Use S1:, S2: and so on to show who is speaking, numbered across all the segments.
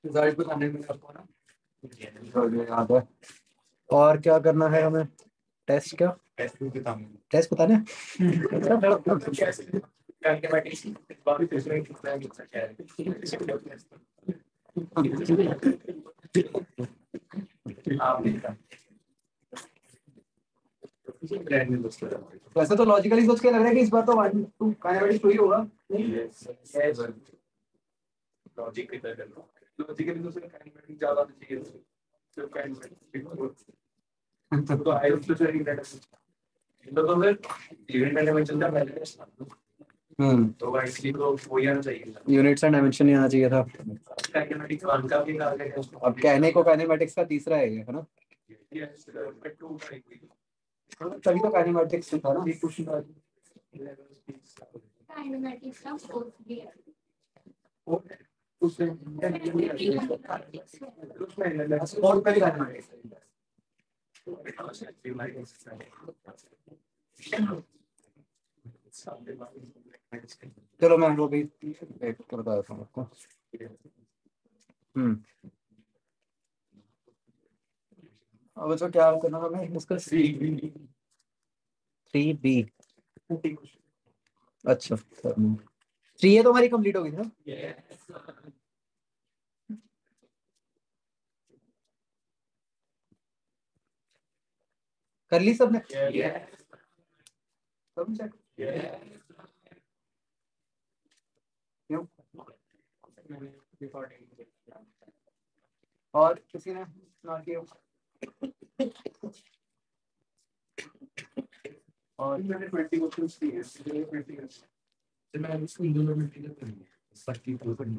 S1: Result बताने में आपको ना याद है। और क्या करना है हमें? टेस्ट क्या? टेस्ट बताना है। वैसे तो लॉजिकली सोच के लग रहा है कि इस बार तो 1 2 काइनेमेटिक्स ही होगा। लॉजिकली तो सिर्फ काइनेमेटिक्स ज्यादा चाहिए, सिर्फ काइनेमेटिक्स तो आई तो फिर इवेंट डायमेंशन का पहले तो एक्चुअली तो वो ही आना चाहिए, यूनिट्स एंड डायमेंशन ही आना चाहिए था। काइनेमेटिक्स वन का भी आ गया, अब कहने को काइनेमेटिक्स का तीसरा है ना? तभी तो काइनेमेटिक्स था ना, एक क्वेश्चन था काइनेमेटिक्स का फोर्थ भी है उसमें स्पोर्ट पे भी काइनेमेटिक्स। चलो मैं वो भी बता देता हूँ आपको। अब तो क्या करना हमें इसका 3B। अच्छा 3 ये तो हमारी कंप्लीट होगी ना? कर ली सबने? सब चेक क्यों? और किसी ने ना किया? और मैंने 20 क्वेश्चंस किए, 20 तो मैं इसको इंदौर में ठीक करेंगे सबकी प्रोफाइल।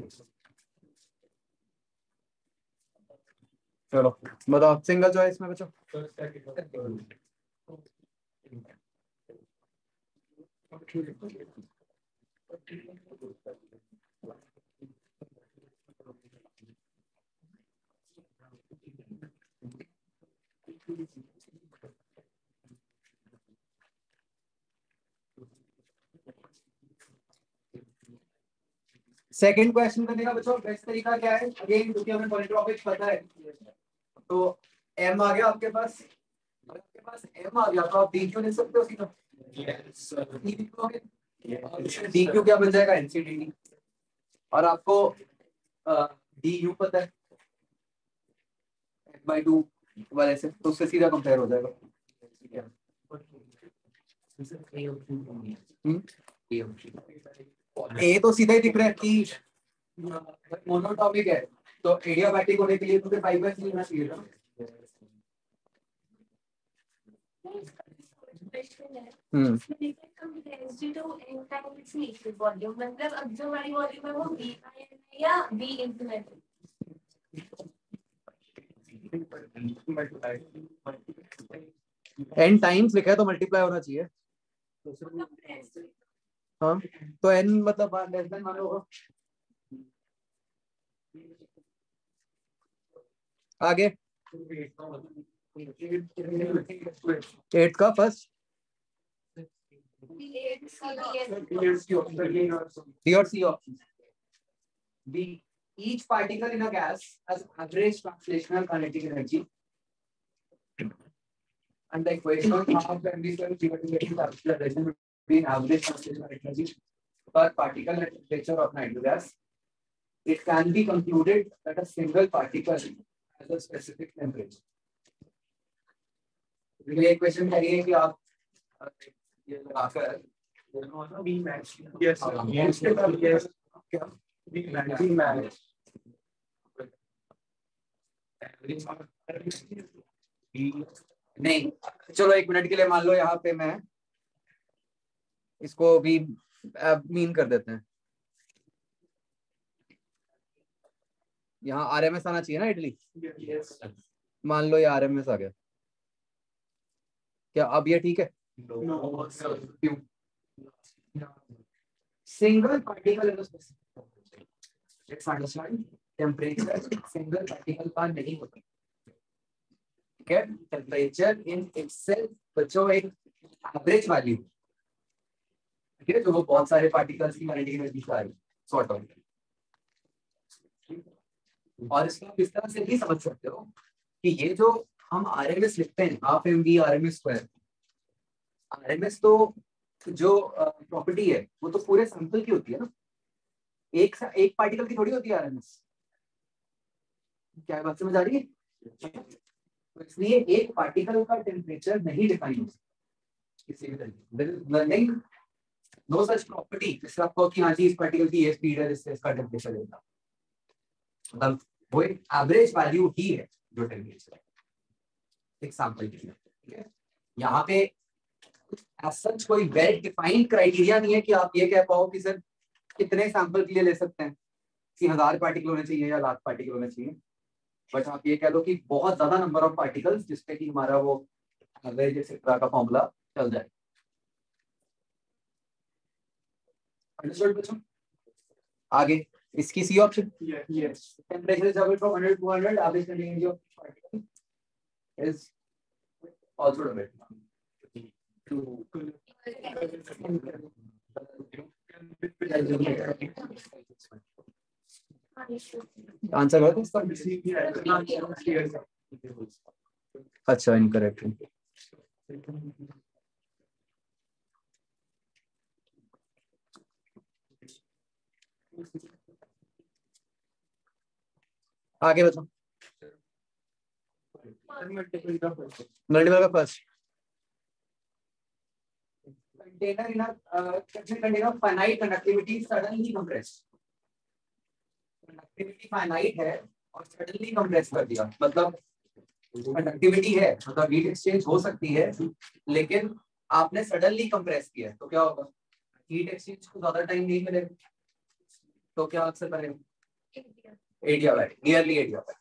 S1: चलो बताओ सिंगल चॉइस में बच्चों। सेकंड क्वेश्चन करने का बच्चों बेस्ट तरीका क्या है? अगेन क्योंकि हमें पॉलिट्रॉपिक्स पता है तो m आ गया आपके पास, आपके पास m आ गया तो आप dq लिख सकते हो सीधा। dq क्या बन जाएगा? ncdt। और आपको du पता है f/2 वाले से, तो उससे सीधा कंपेयर हो जाएगा। ए तो सीधा ही दिख रहा है कि मोनोटॉपिक है, तो एडियाबैटिक होने के लिए तुझे 5/3 लेना चाहिए था। मतलब अब जो हमारी वॉल्यूम है वो v या v इंफिनिटी। n टाइम्स लिखा है तो मल्टीप्लाई होना चाहिए। हाँ तो n मतलब लेस देन मान लो। आगे 8 का first B or C option. B. Each particle in a gas has average translational kinetic energy, and the equation of half mv² given to get the relation between average translational energy per particle and temperature of nitrogen gas. It can be concluded that a single particle has a specific temperature. ये question है कि आप ये लगाकर नहीं, चलो 1 minute के लिए मान लो यहाँ पे मैं इसको भी मीन कर देते हैं। यहाँ आरएमएस आना चाहिए ना इटली। मान लो ये आरएमएस आ गया, क्या अब ये ठीक है? क्यों? Single particle temperature single particle का नहीं होता, ठीक है। टेम्परेचर इन इटसेल्फ बच्चों एक एवरेज वैल्यू, ठीक है, जो वो बहुत सारे पार्टिकल्स की एनर्जी का सॉर्ट आउट। और इसको आप इस तरह से भी समझ सकते हो कि ये जो हम आरएमएस लिखते हैं, half M V RMS square, RMS तो जो प्रॉपर्टी है वो तो पूरे सैंपल की होती है ना, एक पार्टिकल की थोड़ी होती है आरएमएस। क्या बात समझ आ रही है? तो इसलिए एक पार्टिकल का टेम्परेचर नहीं डिफाइन हो सकता किसी भी तरीके, नो सच प्रॉपर्टी जिससे आपको कि हाँ जी इस पार्टिकल की ये स्पीड है इससे इसका टेम्परेचर लेगा, मतलब वो एक एवरेज वैल्यू ही है जो टेम्परेचर है एक सैंपल के लिए, ठीक है। यहाँ पे as such कोई वेल डिफाइंड क्राइटेरिया नहीं है कि आप ये कह पाओ कि सर कितने सैंपल के लिए ले सकते हैं, कि 1000 पार्टिकल होने चाहिए या 1,00,000 पार्टिकल होने चाहिए, बट आप ये कह दो कि बहुत ज्यादा नंबर ऑफ पार्टिकल्स जिसपे कि हमारा वो एवरेज एक्सेट्रा का फॉर्मूला चल जाए। अंडरस्टूड बच्चों? आगे इसकी C option, temperature is above from 100 to 200, average continuity of particle is also double answer है इसका? अच्छा इनकरेक्ट। आगे बताओ, मल्टीपल का first container in container finite conductivity suddenly compress, conductivity finite है और सडनली कंप्रेस कर दिया, मतलब कंडक्टिविटी है मतलब हीट एक्सचेंज हो सकती है लेकिन आपने सडनली कंप्रेस किया तो क्या होगा, हीट एक्सचेंज को ज्यादा टाइम नहीं मिलेगा, तो क्या आंसर करेंगे? Adiabatic, nearly adiabatic.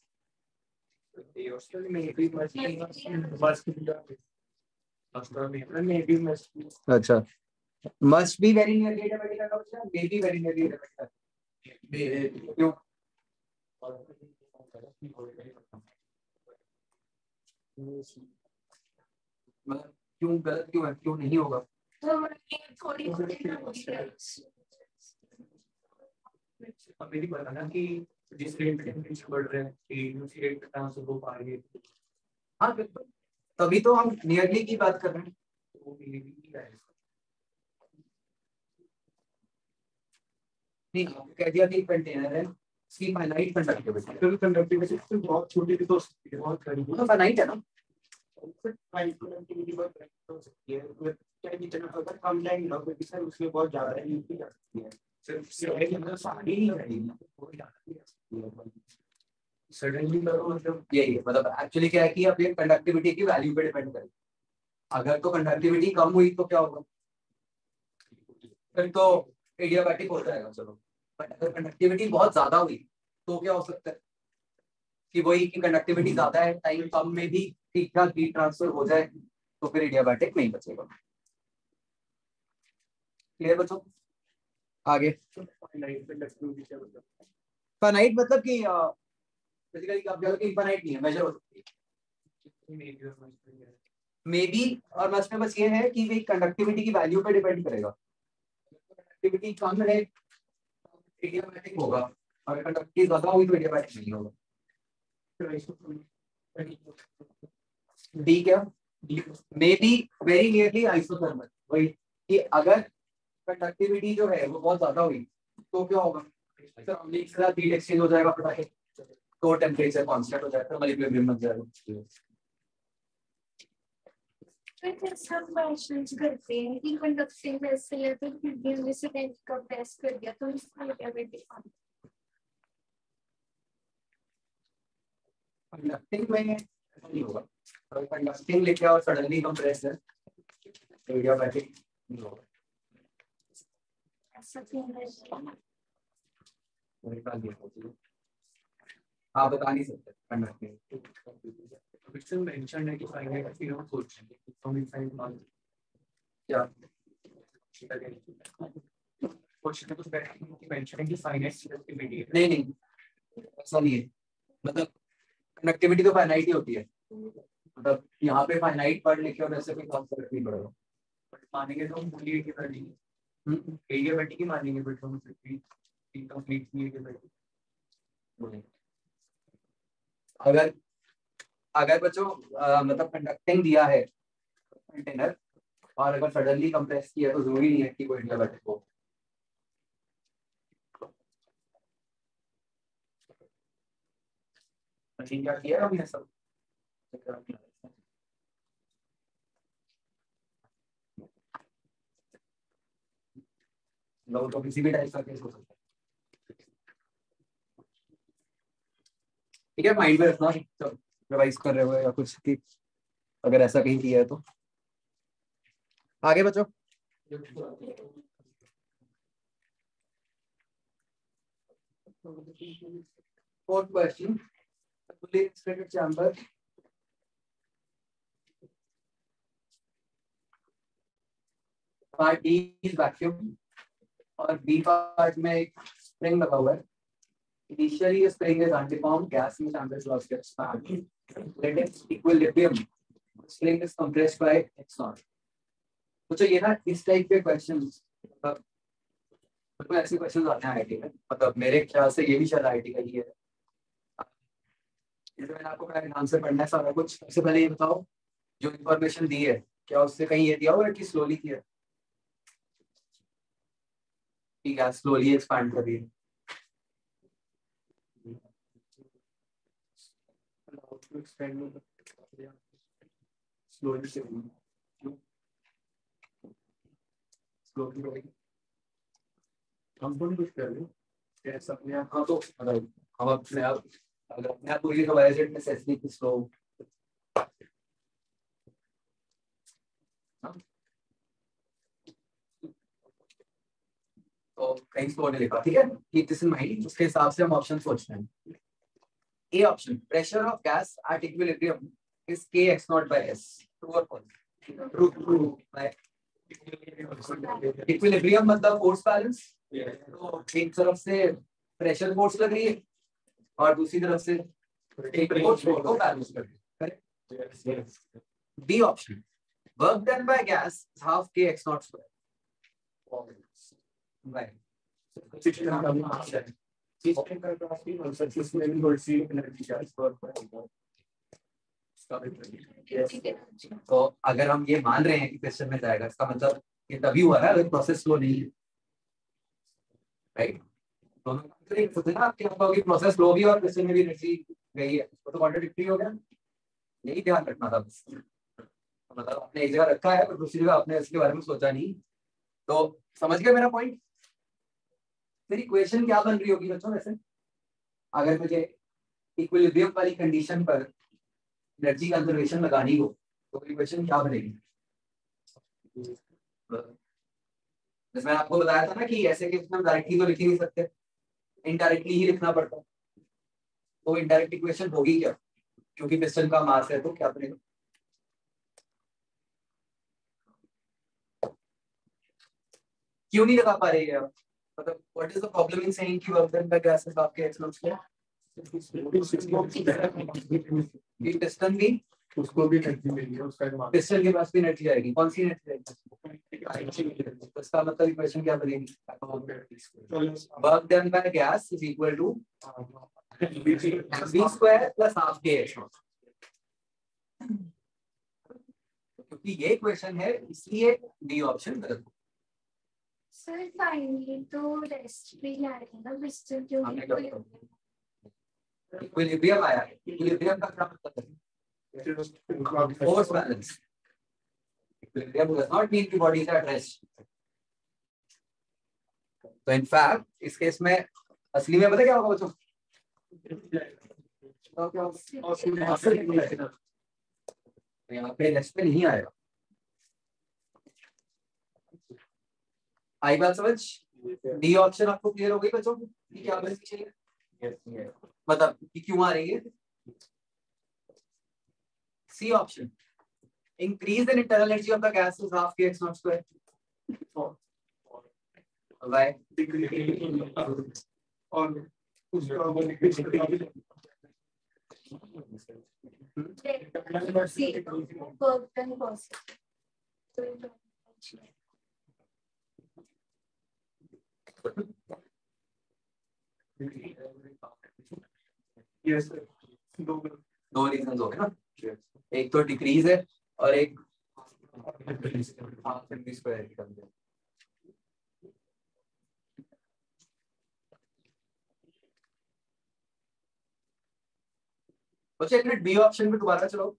S1: अच्छा, must be very nearly adiabatic का मतलब may be very nearly adiabatic. क्यों? मतलब क्यों गलत क्यों है, क्यों नहीं होगा? मेरी बताना कि जिस रेट पे टेम्परेचर बढ़ रहे हैं उसी रेट पे ट्रांसफर हो पा रही है। हाँ बिल्कुल, तभी तो हम नियरली की बात कर रहे हैं। तो नहीं आपने कह दिया कि कंटेनर है इसकी फाइनाइट कंडक्टिविटी, तो कंडक्टिविटी बहुत छोटी भी हो सकती है, बहुत बड़ी तो फाइनाइट है ना, कंडक्टिविटी बहुत बड़ी हो सकती है, क्या जितना अगर कम टाइम लगेगी सर उसमें बहुत ज्यादा यूज की जा सकती है, सिर्फ सारी ही रहेगी सडनली मतलब यही है, मतलब एक्चुअली क्या है कि अब ये कंडक्टिविटी की वैल्यू पे डिपेंड करेगी, अगर तो कंडक्टिविटी कम हुई तो क्या होगा, फिर तो एडियाबैटिक हो जाएगा चलो, बट अगर कंडक्टिविटी बहुत ज्यादा हुई तो क्या हो सकता है कि वही की कंडक्टिविटी ज्यादा है टाइम कम में भी ठीक ठाक हीट ट्रांसफर हो जाए तो फिर एडियाबैटिक नहीं बचेगा। क्लियर बच्चों? आगे फाइनाइट मतलब कि बेसिकली आप कह लो कि इनफाइनाइट नहीं है, मेजर हो सकती है, मे बी और मस्ट में बस ये है कि भाई कंडक्टिविटी की वैल्यू पे डिपेंड करेगा, कंडक्टिविटी कम है एडियाबैटिक होगा, अगर कंडक्टिविटी ज्यादा हुई तो एडियाबैटिक नहीं होगा। डी क्या? मे बी वेरी नियरली आइसोथर्मल, वही कि अगर कंडक्टिविटी जो है वो बहुत ज्यादा हुई तो क्या होगा, एक साथ हीट एक्सचेंज हो जाएगा फटाके, तो टेम्परेचर कांस्टेंट हो जाएगा, थर्मल इक्विलिब्रियम बन जाएगा।
S2: सब क्वेश्चंस करते हैं कि कंडक्टिंग वैसे है तो मीडियम में से टेंस का प्रेस कर दिया तो इसका क्या बेटा
S1: कंडक्टिंग में नहीं होगा, अगर कंडक्टिंग लिखे और सडनली कंप्रेस है तो एडियाबैटिक नहीं होगा।
S2: ऐसा क्यों है?
S1: आप बता नहीं सकते कंडक्टिंग।
S3: क्वेश्चन मेंशन है कि फाइनाइट की हम सोच रहे हैं हम इनफाइनाइट मान
S1: क्या
S3: क्वेश्चन में कुछ मेंशन है कि फाइनाइट कंडक्टिविटी है।
S1: नहीं ऐसा नहीं है, मतलब कनेक्टिविटी तो फाइनाइट ही होती है, मतलब यहाँ पे फाइनाइट वर्ड लिखे और ऐसे कोई खास फर्क नहीं पड़ेगा।
S3: बट मानेंगे तो हम फुली एडियाबैटिक एडियाबैटिक ही मानेंगे, बट हम इनकम्प्लीट एडियाबैटिक।
S1: अगर अगर बच्चों मतलब कंडक्टिंग दिया है कंटेनर और अगर सडनली कंप्रेस किया तो जरूरी नहीं है कि कोई एडियाबैटिक हो। मशीन क्या किया हमने सब लोग तो किसी भी टाइप का केस हो सकता है। ठीक है, माइंड में रखना जब रिवाइज कर रहे हो या कुछ कि अगर ऐसा कहीं किया है तो। आगे बच्चों fourth question, fully expanded chamber part D is vacuum और बी पार्ट में एक स्प्रिंग लगा हुआ है। इनिशियली ये स्प्रिंग इज antiform, gas में chamber close के expand let it equilibrium, spring is compressed by x naught। तो ये ना इस टाइप के क्वेश्चंस मतलब ऐसे क्वेश्चंस आते हैं आईटी में, मतलब मेरे ख्याल से ये भी शायद आईटी का ही है। जैसे मैंने आपको कहा आंसर पढ़ना है सारा कुछ, सबसे पहले ये बताओ जो इन्फॉर्मेशन दी है क्या उससे कहीं ये दिया हुआ है कि स्लोली किया है कि गैस स्लोली एक्सपैंड कर रही है।
S3: हम तो कुछ कर रहे हैं
S1: अपने आप हाँ तो मतलब हम अपने आप अगर अपने आप पूरी कवायद नेसेसिटी की स्लो तो कहीं स्लो नहीं लिखा, ठीक है, कीप दिस इन माइंड। उसके हिसाब से हम ऑप्शन सोचते हैं। A option, pressure of gas at equilibrium is kx0 by s, true और फॉल्स? ट्रू। इक्विलिब्रियम मतलब फोर्स बैलेंस, तो एक तरफ से प्रेशर फोर्स लग रही है और दूसरी तरफ से फोर्स को बैलेंस कर रही है, correct? B option, work done by gas is half kx0 square. Right. तो अगर हम ये मान रहे हैं कि क्वेश्चन में जाएगा इसका मतलब ये तभी हुआ है अगर प्रोसेस स्लो नहीं है, राइट? दोनों ना आपकी प्रोसेस स्लो भी और क्वेश्चन में भी एनर्जी गई है, तो कॉन्ट्राडिक्टरी हो गया। यही ध्यान रखना था बस, मतलब आपने एक जगह रखा है पर दूसरी जगह आपने इसके बारे में सोचा नहीं। तो समझ गए मेरा पॉइंट? मेरी इक्वेशन क्या बन रही होगी बच्चों वैसे अगर मुझे इक्विलिब्रियम वाली कंडीशन पर एनर्जी कंजर्वेशन लगानी हो तो इक्वेशन क्या बनेगी? जैसे मैंने आपको बताया था ना कि ऐसे केस में हम डायरेक्टली तो लिख ही नहीं सकते, इनडायरेक्टली ही लिखना पड़ता है। तो इनडायरेक्ट इक्वेशन होगी क्या, क्योंकि पिस्टन का मास है तो क्या बनेगा? क्यों नहीं लगा पा रही है आप? मतलब what is the problem in saying कि वर्क डन बाय गैसेस आपके एक्सनल्स को पिस्टन भी
S3: उसको भी एनर्जी मिली है, उसका
S1: पिस्टन के पास भी एनर्जी आएगी, कौन सी एनर्जी? तो इसका मतलब इक्वेशन क्या बनेगी? Work done by gas is equal to v square plus half kx0। क्योंकि ये इक्वेशन है इसलिए डी ऑप्शन गलत है।
S2: सर फाइनली तो रेस्ट भी आएगा पिस्टन क्योंकि
S1: इक्विलिब्रियम आया है, इक्विलिब्रियम का क्या मतलब है? Force balance. Equilibrium does not mean कि बॉडी इज एट रेस्ट। तो इनफैक्ट इस केस में असली में पता क्या होगा बच्चों? यहाँ पे लेस पे नहीं आएगा। आई बात समझ? डी ऑप्शन आपको क्लियर हो गई बच्चों? क्या चाहिए मतलब कि क्यों आ रही है? C option, increase in internal energy of the gas is half kx naught square. Why?
S3: Yes,
S1: दो रीजन हो गए ना, एक तो डिक्रीज है और एक हाफ एम स्क्वायर की टर्म है। बच्चे एक मिनट बी ऑप्शन पे दोबारा चलो।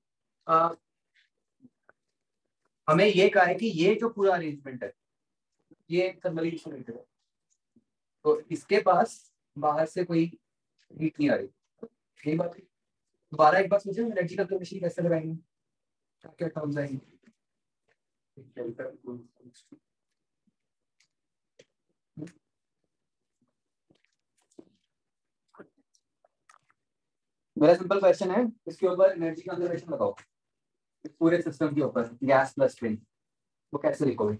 S1: हमें ये कहा है कि ये जो पूरा अरेंजमेंट है ये थर्मली इंसुलेटेड है, तो इसके पास बाहर से कोई हीट नहीं आ रही। यही बात है। दोबारा एक बार सोचिए एनर्जी कंजर्वेशन कैसे लगाएंगे, क्या क्या टर्म्स आएंगे? मेरा सिंपल क्वेश्चन है, इसके ऊपर एनर्जी कंजर्वेशन लगाओ इस पूरे सिस्टम के ऊपर, गैस प्लस ट्रेन, वो कैसे लिखोगे?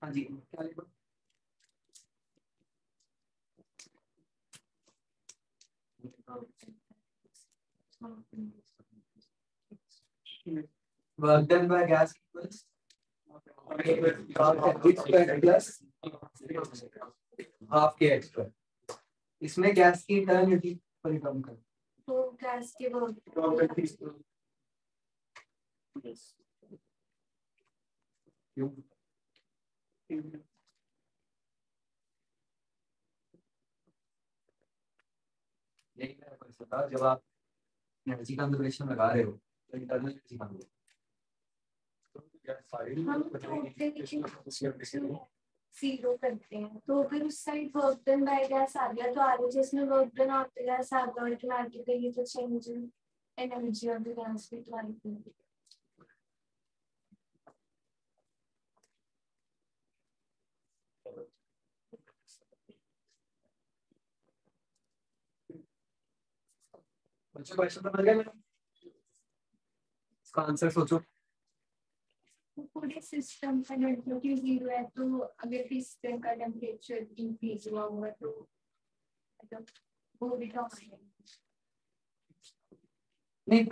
S1: हाँ जी, क्या लिखो? Work done by gas equals half K X square. इसमें गैस की इंटरनल परिक्रम कर
S2: तो गैस के
S1: यही मैं कर सकता, जब आप एनर्जी कंजर्वेशन लगा रहे हो तो इंटरनल एनर्जी कम हो।
S2: जीरो करते हैं तो फिर उस side work done by gas आ गया, तो आगे जिसमें वर्क डन आफ्टर गैस आ गया ऑटोमेटिकली तो change in energy of the gas भी ट्राई करेंगे।
S1: बच्चों क्वेश्चन समझ गए मेरा? इसका आंसर सोचो।
S2: पूरे सिस्टम का टेम्परेचर जीरो है, तो अगर सिस्टम का टेम्परेचर इंक्रीज हुआ होगा तो मतलब वो भी कम है।
S1: नहीं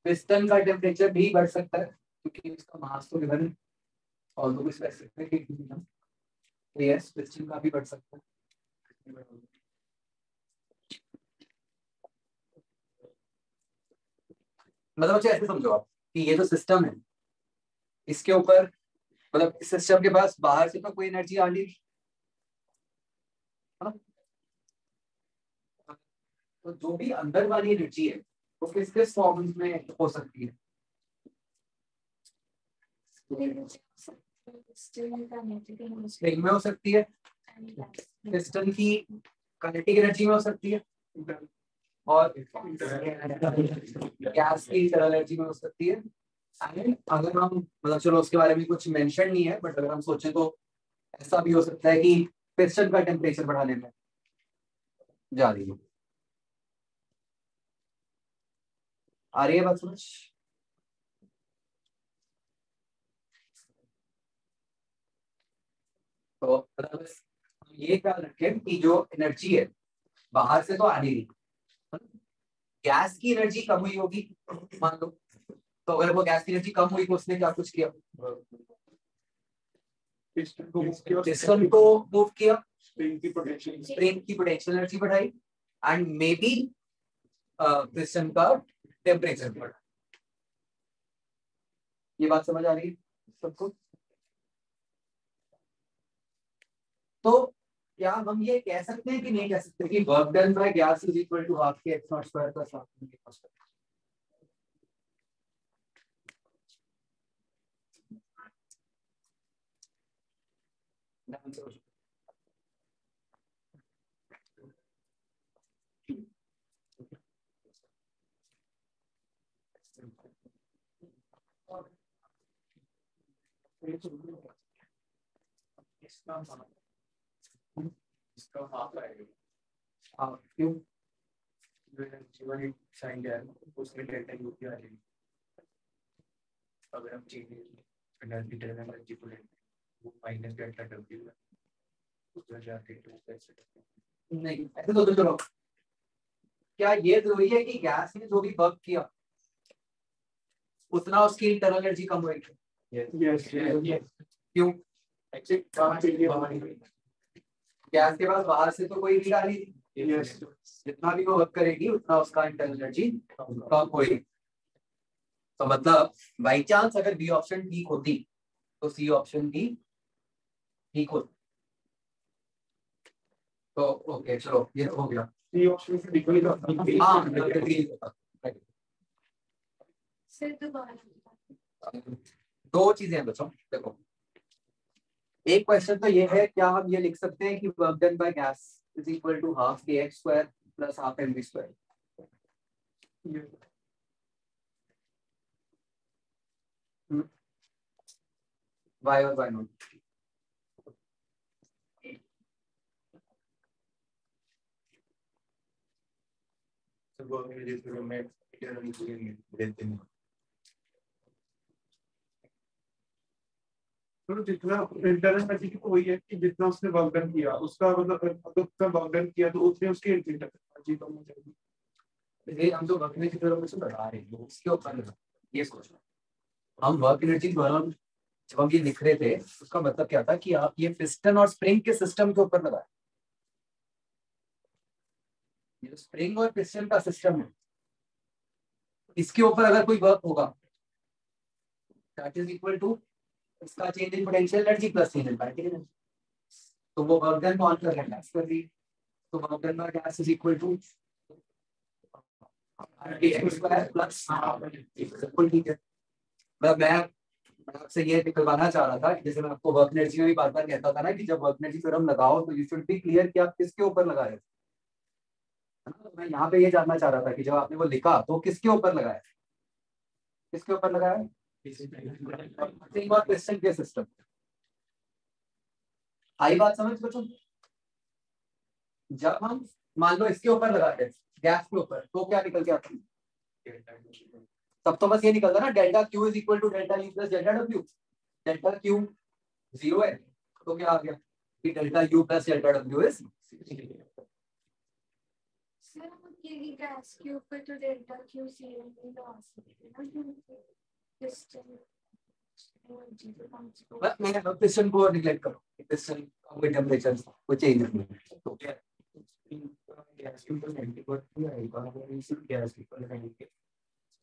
S1: पिस्टन का टेम्परेचर भी बढ़ सकता है क्योंकि उसका मास तो गिवन है और वो स्पेसिफिक है, तो यस पिस्टन का भी बढ़ सकता है। मतलब अच्छा ऐसे समझो आप कि ये जो सिस्टम है इसके ऊपर, मतलब इस सिस्टम के पास बाहर से तो कोई एनर्जी आ नहीं, है ना? तो जो भी अंदर वाली एनर्जी है वो किस किस फॉर्म में हो सकती है? स्ट्रिंग में हो सकती है, पिस्टन की काइनेटिक एनर्जी में हो सकती है, और गैस की इंटरनल एनर्जी में हो सकती है। एंड अगर हम मतलब चलो उसके बारे में कुछ मेंशन नहीं है, बट अगर हम सोचें तो ऐसा भी हो सकता है कि पिस्टन का टेम्परेचर बढ़ाने में जा रही है। आ रही है बात समझ? तो मतलब ये ख्याल रखें कि जो एनर्जी है बाहर से तो आ नहीं रही, गैस की एनर्जी कम हुई होगी मान लो, तो अगर वो गैस की एनर्जी कम हुई तो उसने क्या कुछ किया, पिस्टन को मूव किया, स्प्रिंग की पोटेंशियल एनर्जी बढ़ाई, एंड मे बी पिस्टन का टेम्परेचर बढ़ा। ये बात समझ आ रही है सबको? तो क्या हम ये कह सकते हैं कि नहीं कह सकते कि work done by gas is equal to half K X naught square plus half K X naught square? क्यों?
S3: अगर हम चीजें एनर्जी एनर्जी को लेंगे वो माइनस डेल्टा डब्ल्यू है, उधर जाके
S1: नहीं ऐसे तो चलो, क्या ये जरूरी है कि गैस ने जो भी वर्क किया उतना उसकी इंटरनल एनर्जी कम होगी? क्यों? गैस के पास बाहर से तो कोई नहीं आ रही थी, जितना भी वो वर्क करेगी उतना उसका इंटरनल एनर्जी कम होगी। तो मतलब बाई चांस अगर बी ऑप्शन ठीक होती तो सी ऑप्शन भी ठीक होती। तो ओके चलो ये हो गया, सी ऑप्शन से निकल हाँ दो चीजें हैं बच्चों देखो, एक क्वेश्चन तो ये है क्या हम ये लिख सकते हैं कि work done by gas is equal to half K X square plus half M V square? Y और वाई नॉट?
S4: तो जितना इंटरनल एनर्जी की तो वही है कि जितना उसने वर्क डन किया उसका मतलब अगर उसका वर्क डन किया तो उसने उसकी इंटरनल एनर्जी कम हो जाएगी।
S1: ये हम जो वर्क एनर्जी थ्योरम से बता रहे हैं उसके ऊपर ये सोचना, हम वर्क एनर्जी थ्योरम जब हम ये लिख रहे थे उसका मतलब क्या था कि आप ये पिस्टन और स्प्रिंग के सिस्टम के ऊपर लगाए, ये स्प्रिंग और पिस्टन का सिस्टम है इसके ऊपर अगर कोई वर्क होगा दैट इज इक्वल टू इसका change in potential energy plus change in kinetic energy. तो वो वर्क डन कौन कर रहा है, गैस कर रही है, तो work done by gas is equal to X square plus बिल्कुल ठीक है। मतलब मैं आपसे ये निकलवाना चाह रहा था कि जैसे मैं आपको वर्क एनर्जी में भी बार बार कहता था ना कि जब वर्क एनर्जी थ्योरम लगाओ तो यू शुड बी क्लियर कि आप किसके ऊपर लगा रहे हो, है ना? तो मैं यहाँ पे ये जानना चाह रहा था कि जब आपने वो लिखा तो किसके ऊपर लगाया, किसके ऊपर लगाया? क्वेश्चन के सिस्टम। आई बात समझ बच्चों? जब हम मान लो इसके ऊपर लगाते हैं गैस के ऊपर तो क्या निकल के आता है? तब तो बस ये निकलता ना delta Q is equal to delta U plus delta W. Delta Q 0 है तो क्या आ गया कि delta U plus delta W is.
S2: Sir हम ये गैस के ऊपर तो डेल्टा क्यू सी नहीं लगा सकते
S1: बस मैंने पिस्टन को निगलेक्ट करो, पिस्टन का टेंपरेचर को चेंज नहीं है तो क्या
S3: गैस के ऊपर 90 वाट भी आएगा, अगर इसी गैस के ऊपर लगाएंगे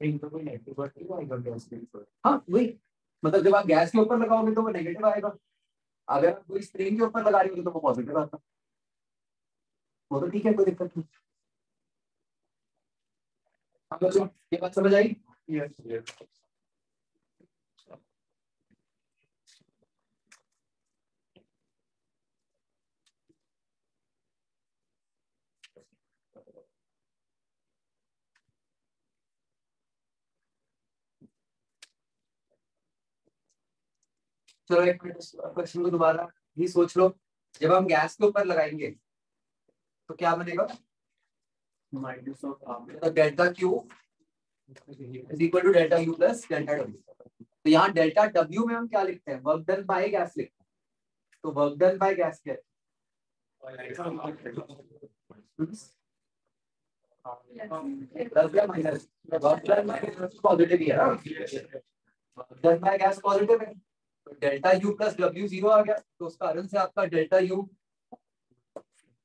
S3: स्प्रिंग तो कोई नेगेटिव वर्क नहीं आएगा गैस के ऊपर।
S1: हाँ वही, मतलब जब आप गैस के ऊपर लगाओगे तो वो नेगेटिव आएगा, अगर आप कोई स्प्रिंग के ऊपर लगा रही हो तो वो पॉजिटिव आता। वो तो ठीक है, कोई दिक्कत नहीं। हाँ बच्चों, ये बात समझ आई?
S4: Yes yes.
S1: चलो एक मिनट क्वेश्चन को दोबारा ही सोच लो। जब हम गैस के ऊपर लगाएंगे तो क्या बनेगा?
S3: Minus of
S1: delta Q is equal to delta U plus delta W. तो यहाँ डेल्टा डब्ल्यू में हम क्या लिखते हैं? वर्क डन बाय गैस लिखते हैं। तो वर्क डन बाय गैस क्या है? प्लस या minus? Work done by gas positive ही है ना, work done by gas positive है। तो delta U plus W zero आ गया, तो उस कारण से आपका डेल्टा यू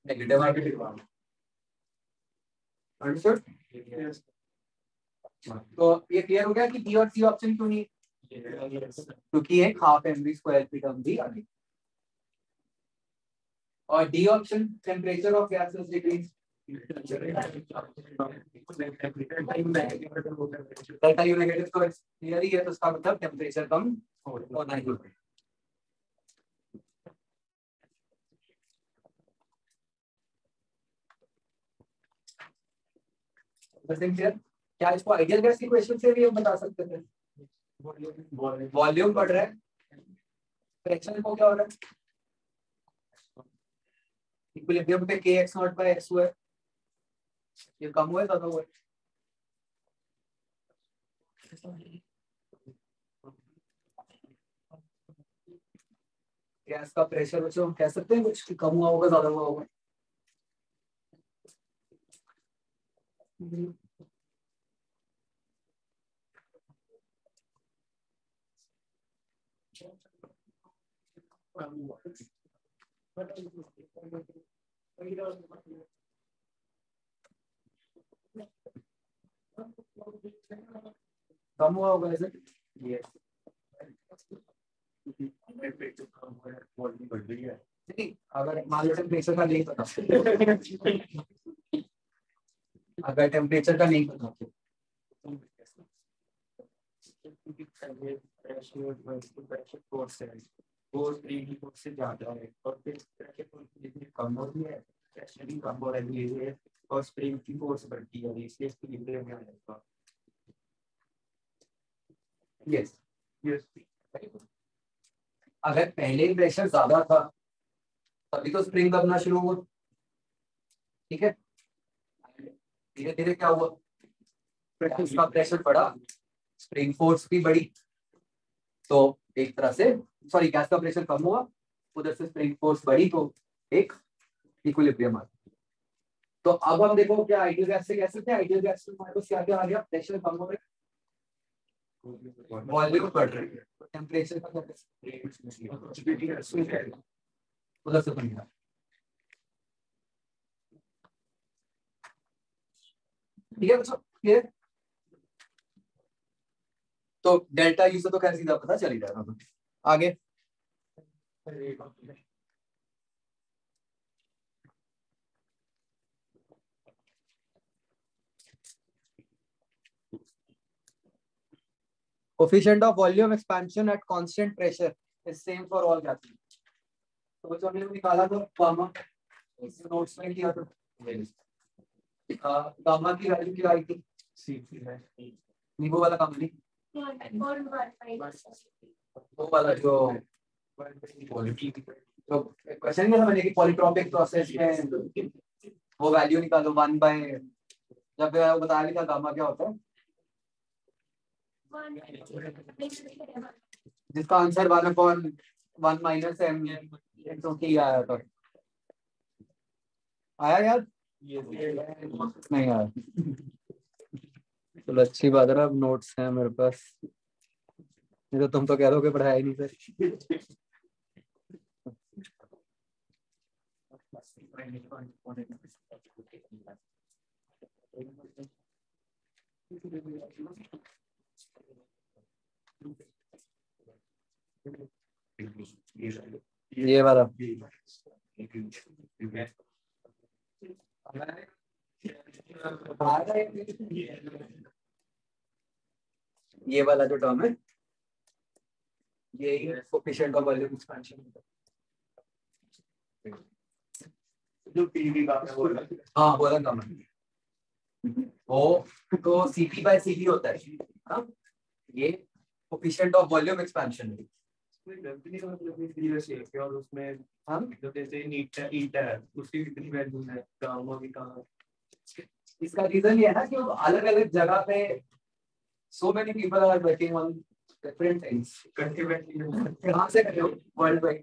S1: नेगेटिव आ गया। अंडरस्टूड? तो ये क्लियर हो गया कि बी और सी ऑप्शन क्यों नहीं? क्योंकि एक हाफ एम वी स्क्वायर की टर्म भी आ गई। और D option temperature of gases decrease, delta U negative तो क्लियर ही है, तो इसका मतलब टेम्परेचर कम होना ही है। क्या इसको आइडियल गैस की क्वेश्चन से भी हम बता सकते थे? वॉल्यूम बढ़ रहा है, फ्रैक्शन को क्या हो रहा है? इक्विलिब्रियम पे kx नॉट बाय x हुआ है, ये कम हुआ है ज्यादा हुआ है? गैस का प्रेशर बच्चों हम कह सकते हैं कुछ कि कम हुआ होगा ज्यादा हुआ होगा? कम हुआ होगा ऐसे? नहीं, अगर मान लो टेम्परेचर का नहीं पता, अगर टेम्परेचर का नहीं पता
S3: से ज्यादा है और फिर कम होती है, प्रेशर भी कम हो रही है और स्प्रिंग की फोर्स बढ़ती है, इसलिए इक्विलिब्रियम में आ जाएगा।
S1: Yes yes. अगर पहले ही प्रेशर ज्यादा था तभी तो स्प्रिंग दबना शुरू हुआ, ठीक है? धीरे धीरे क्या हुआ? उसका प्रेशर बढ़ा, स्प्रिंग फोर्स भी बढ़ी, तो एक तरह से सॉरी गैस का प्रेशर कम हुआ, उधर से स्प्रिंग फोर्स बढ़ी, तो एक इक्विलिब्रियम आ गया। तो अब हम देखो क्या आइडियल गैस से कह सकते हैं? आइडियल गैस में हमारे पास क्या क्या आ गया? प्रेशर कम हो रहा है, वॉल्यूम बढ़ रही है, तो टेम्परेचर का उधर से बन गया। ठीक है बच्चों, क्लियर? तो डेल्टा यू से तो खैर सीधा पता चल ही जाएगा। आगे coefficient of volume expansion at constant pressure is same for all gases. तो बच्चों हमने निकाला था गामा, इस नोट्स में किया था। गामा की वैल्यू क्या आई थी? नीबो वाला काम नहीं, वो वाला जो तो क्वेश्चन में समझने की पॉलीट्रॉपिक प्रोसेस में वो वैल्यू निकालो 1 बाय, जब बताया भी था गामा क्या होता है, जिसका आंसर 1/1 माइनस एम आया था। आया याद? नहीं आया? चलो अच्छी बात है ना, अब नोट्स हैं मेरे पास, नहीं तो तुम तो कह दोगे पढ़ाया ही नहीं सर। ये वाला ये वाला जो टर्म है ये कोएफिशिएंट ऑफ वॉल्यूम एक्सपेंशन
S4: जो पीवी का बोला।
S1: हाँ बोला था मैं वो तो सीपी बाय सीपी होता है हाँ ये कोएफिशिएंट ऑफ वॉल्यूम एक्सपेंशन है
S4: और उसमें
S1: हम
S4: जो जैसे ईटा है उसकी कितनी वैल्यू है गामा की कहाँ
S1: इसका रीजन ये है ना कि अलग अलग जगह पे so many people are working on different things कहाँ से कर रहे हो वर्ल्ड वाइड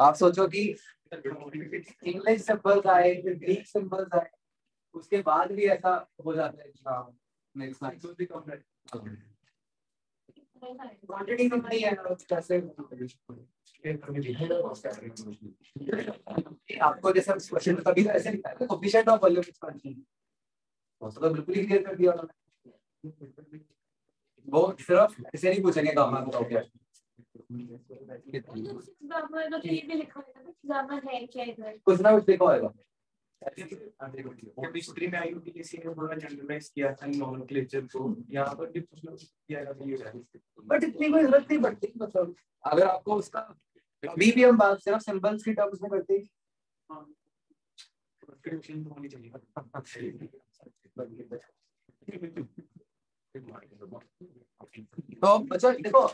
S1: आप सोचो कि इंग्लिश सिंबल्स आए फिर ग्रीक सिंबल्स आए उसके बाद भी ऐसा हो जाता है नेक्स्ट क्वांटिटी कितनी है कैसे आपको जैसे क्वेश्चन में कभी ऐसे लिखा है कोएफिशिएंट ऑफ वॉल्यूम एक्सपेंशन तो बिल्कुल ही क्लियर कर दिया उन्होंने वो सिर्फ ऐसे नहीं पूछेंगे गामा बताओ क्या कुछ ना कुछ लिखा होगा
S4: केमिस्ट्री में आईयूपीएसी ने पूरा जनरलाइज किया था नोमेनक्लेचर को यहाँ पर भी कुछ ना कुछ किया जाता है
S1: बट इतनी कोई जरूरत नहीं पड़ती मतलब अगर आपको उसका अभी भी हम बात सिर्फ सिंबल्स की टर्म्स में करते हैं
S4: प्रिपरेशन तो होनी चाहिए
S1: तो बच्चों देखो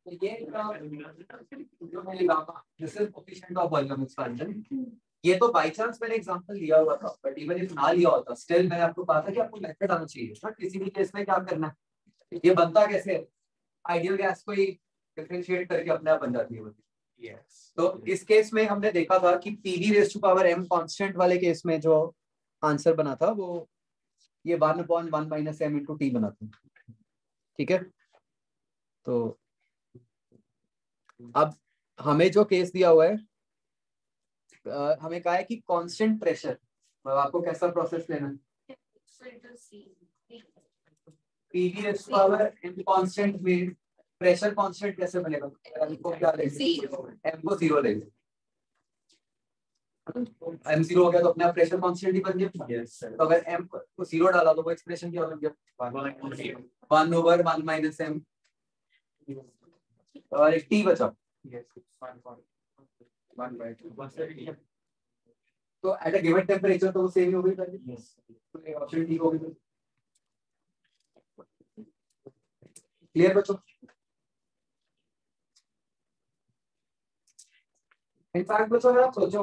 S1: ये जो मैंने कहा this is coefficient of volume expansion ये तो बाय चांस मैंने एग्जांपल लिया हुआ था बट इवन इफ ना लिया होता स्टिल मैंने आपको कहा था कि आपको मेथड आना चाहिए बट किसी भी केस में क्या करना है ये बनता कैसे है आइडियल गैस को ही डिफरेंशिएट करके अपने आप बन जाती है
S4: यस
S1: तो इस केस में हमने देखा था कि PV raise to power m constant वाले केस में जो आंसर बना था वो ये 1/1 माइनस m इंटू टी बना था ठीक है तो अब हमें जो केस दिया हुआ है हमें कहा है कि कांस्टेंट प्रेशर आपको कैसा प्रोसेस लेना है PV raise to power m constant में प्रेशर कांस्टेंट कैसे बनेगा m को क्या लेंगे m को 0 लेंगे m 0 हो गया तो अपना प्रेशर कांस्टेंट ही बन गया तो अगर m को 0 डाला तो वो एक्सप्रेशन क्या बन गया 1/1 माइनस m और एक t बचा तो एट अ गिवन टेंपरेचर तो वो सेम ही होगी तो एक ऑप्शन टी होगी क्लियर बच्चों इनफैक्ट बच्चों अगर आप सोचो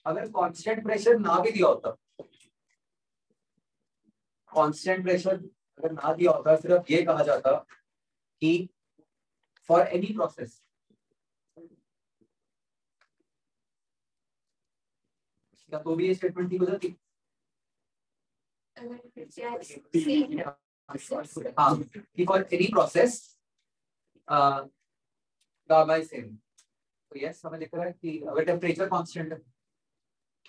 S1: अगर कांस्टेंट प्रेशर ना भी दिया होता कांस्टेंट प्रेशर अगर ना दिया होता सिर्फ ये कहा जाता कि फॉर एनी प्रोसेस क्या तो भी ये स्टेटमेंट ठीक हो जाती हाँ कि for any process gamma is same तो यस हमें लिख रहा है कि अगर टेम्परेचर कांस्टेंट है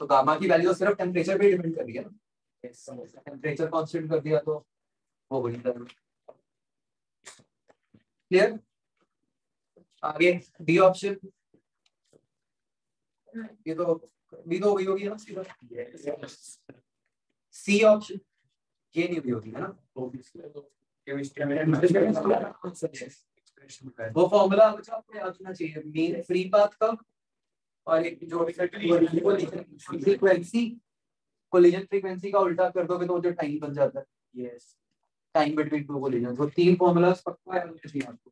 S1: तो गामा की वैल्यू सिर्फ टेम्परेचर पे डिपेंड कर रही है ना टेम्परेचर कांस्टेंट कर दिया तो वो वही कर क्लियर आगे डी ऑप्शन ये तो बी तो वही होगी ना सी ऑप्शन ये नहीं हुई होगी है ना वो फॉर्मूला आपको याद होना चाहिए मीन फ्री पाथ का और एक जो फ्रीक्वेंसी कोलिजन फ्रीक्वेंसी का उल्टा कर दोगे तो जो टाइम बन जाता है yes time between two collision वो तीन फॉर्मूलास पक्का याद होना चाहिए आपको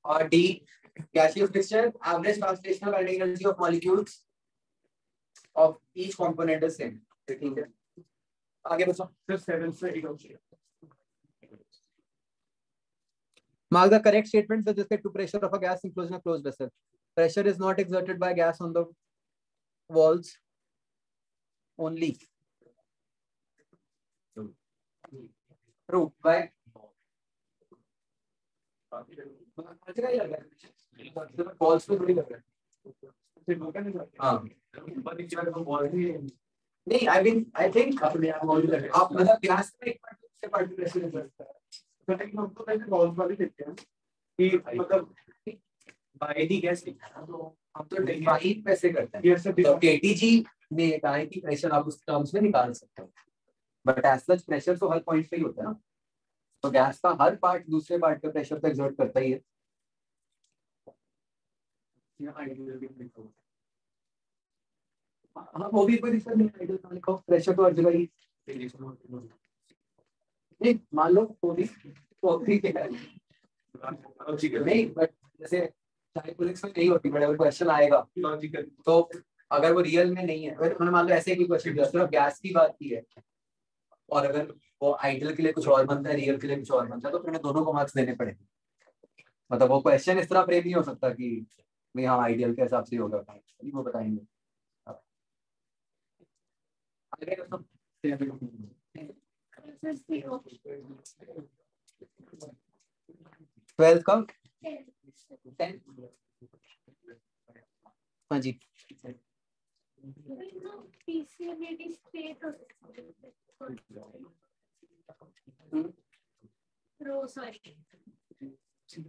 S1: और D gaseous mixture average translational energy of molecules of each component is same ठीक है आगे बच्चों
S4: सिर्फ 7 से 8 option
S1: mark the correct statement with respect to pressure of a gas enclosed in a closed vessel pressure is not exerted by gas on the walls only true why walls पे थोड़ी लग रहा है हाँ नहीं, आई मीन आई थिंक
S4: अपने आप मौजूद है
S1: आप मतलब गैस का एक पार्ट दूसरे पार्ट में कैसे कर सकता है?
S4: तो लेकिन हम तो पहले वॉल्स वाले देखते हैं कि मतलब
S3: बाय दी गैस लिखा है, तो
S1: हम तो डिफाइन कैसे करते हैं?
S4: ये सब
S1: तो केटीजी में गाय की प्रेशर आप उस टर्म्स में निकाल सकते हो, बट एज सच प्रेशर तो हर पॉइंट पे ही होता है ना, तो गैस का हर पार्ट दूसरे पार्ट पे प्रेशर तो एक्सर्ट करता ही है। हाँ, वो भी कोई दिक्कत नहीं, आइडियल ना लिखो, प्रेशर तो हर जगह ही नहीं, मान लो वो भी क्या है नहीं, बट जैसे चाहे पुलिस में नहीं होती, बट अगर क्वेश्चन आएगा
S4: लॉजिकल
S1: तो अगर वो रियल में नहीं है, अगर उन्होंने मान लो ऐसे ही क्वेश्चन दिया सिर्फ गैस की बात की है, और अगर वो आइडियल के लिए कुछ और बनता है, रियल के लिए कुछ और बनता है, तो फिर उन्हें दोनों को मार्क्स देने पड़ेंगे। मतलब वो क्वेश्चन इस तरह फ्रेम नहीं हो सकता कि भाई हाँ आइडियल के हिसाब से ही होगा, वो बताएंगे। ट्वेल्थ का 10, हाँ जी,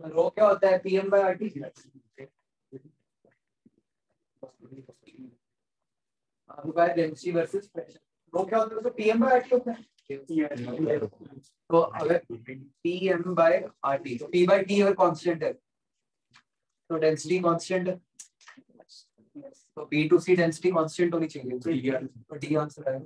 S1: रो क्या होता है? PM by RT. आपका डेंसिटी वर्सेस प्रेशर, रो क्या होता है? तो पीएम बाय आरटी होता है। तो अगर पीएम बाय आरटी, तो पी बाय टी अगर कांस्टेंट है तो डेंसिटी कांस्टेंट है, तो B to C density constant होनी चाहिए, तो डी आंसर है।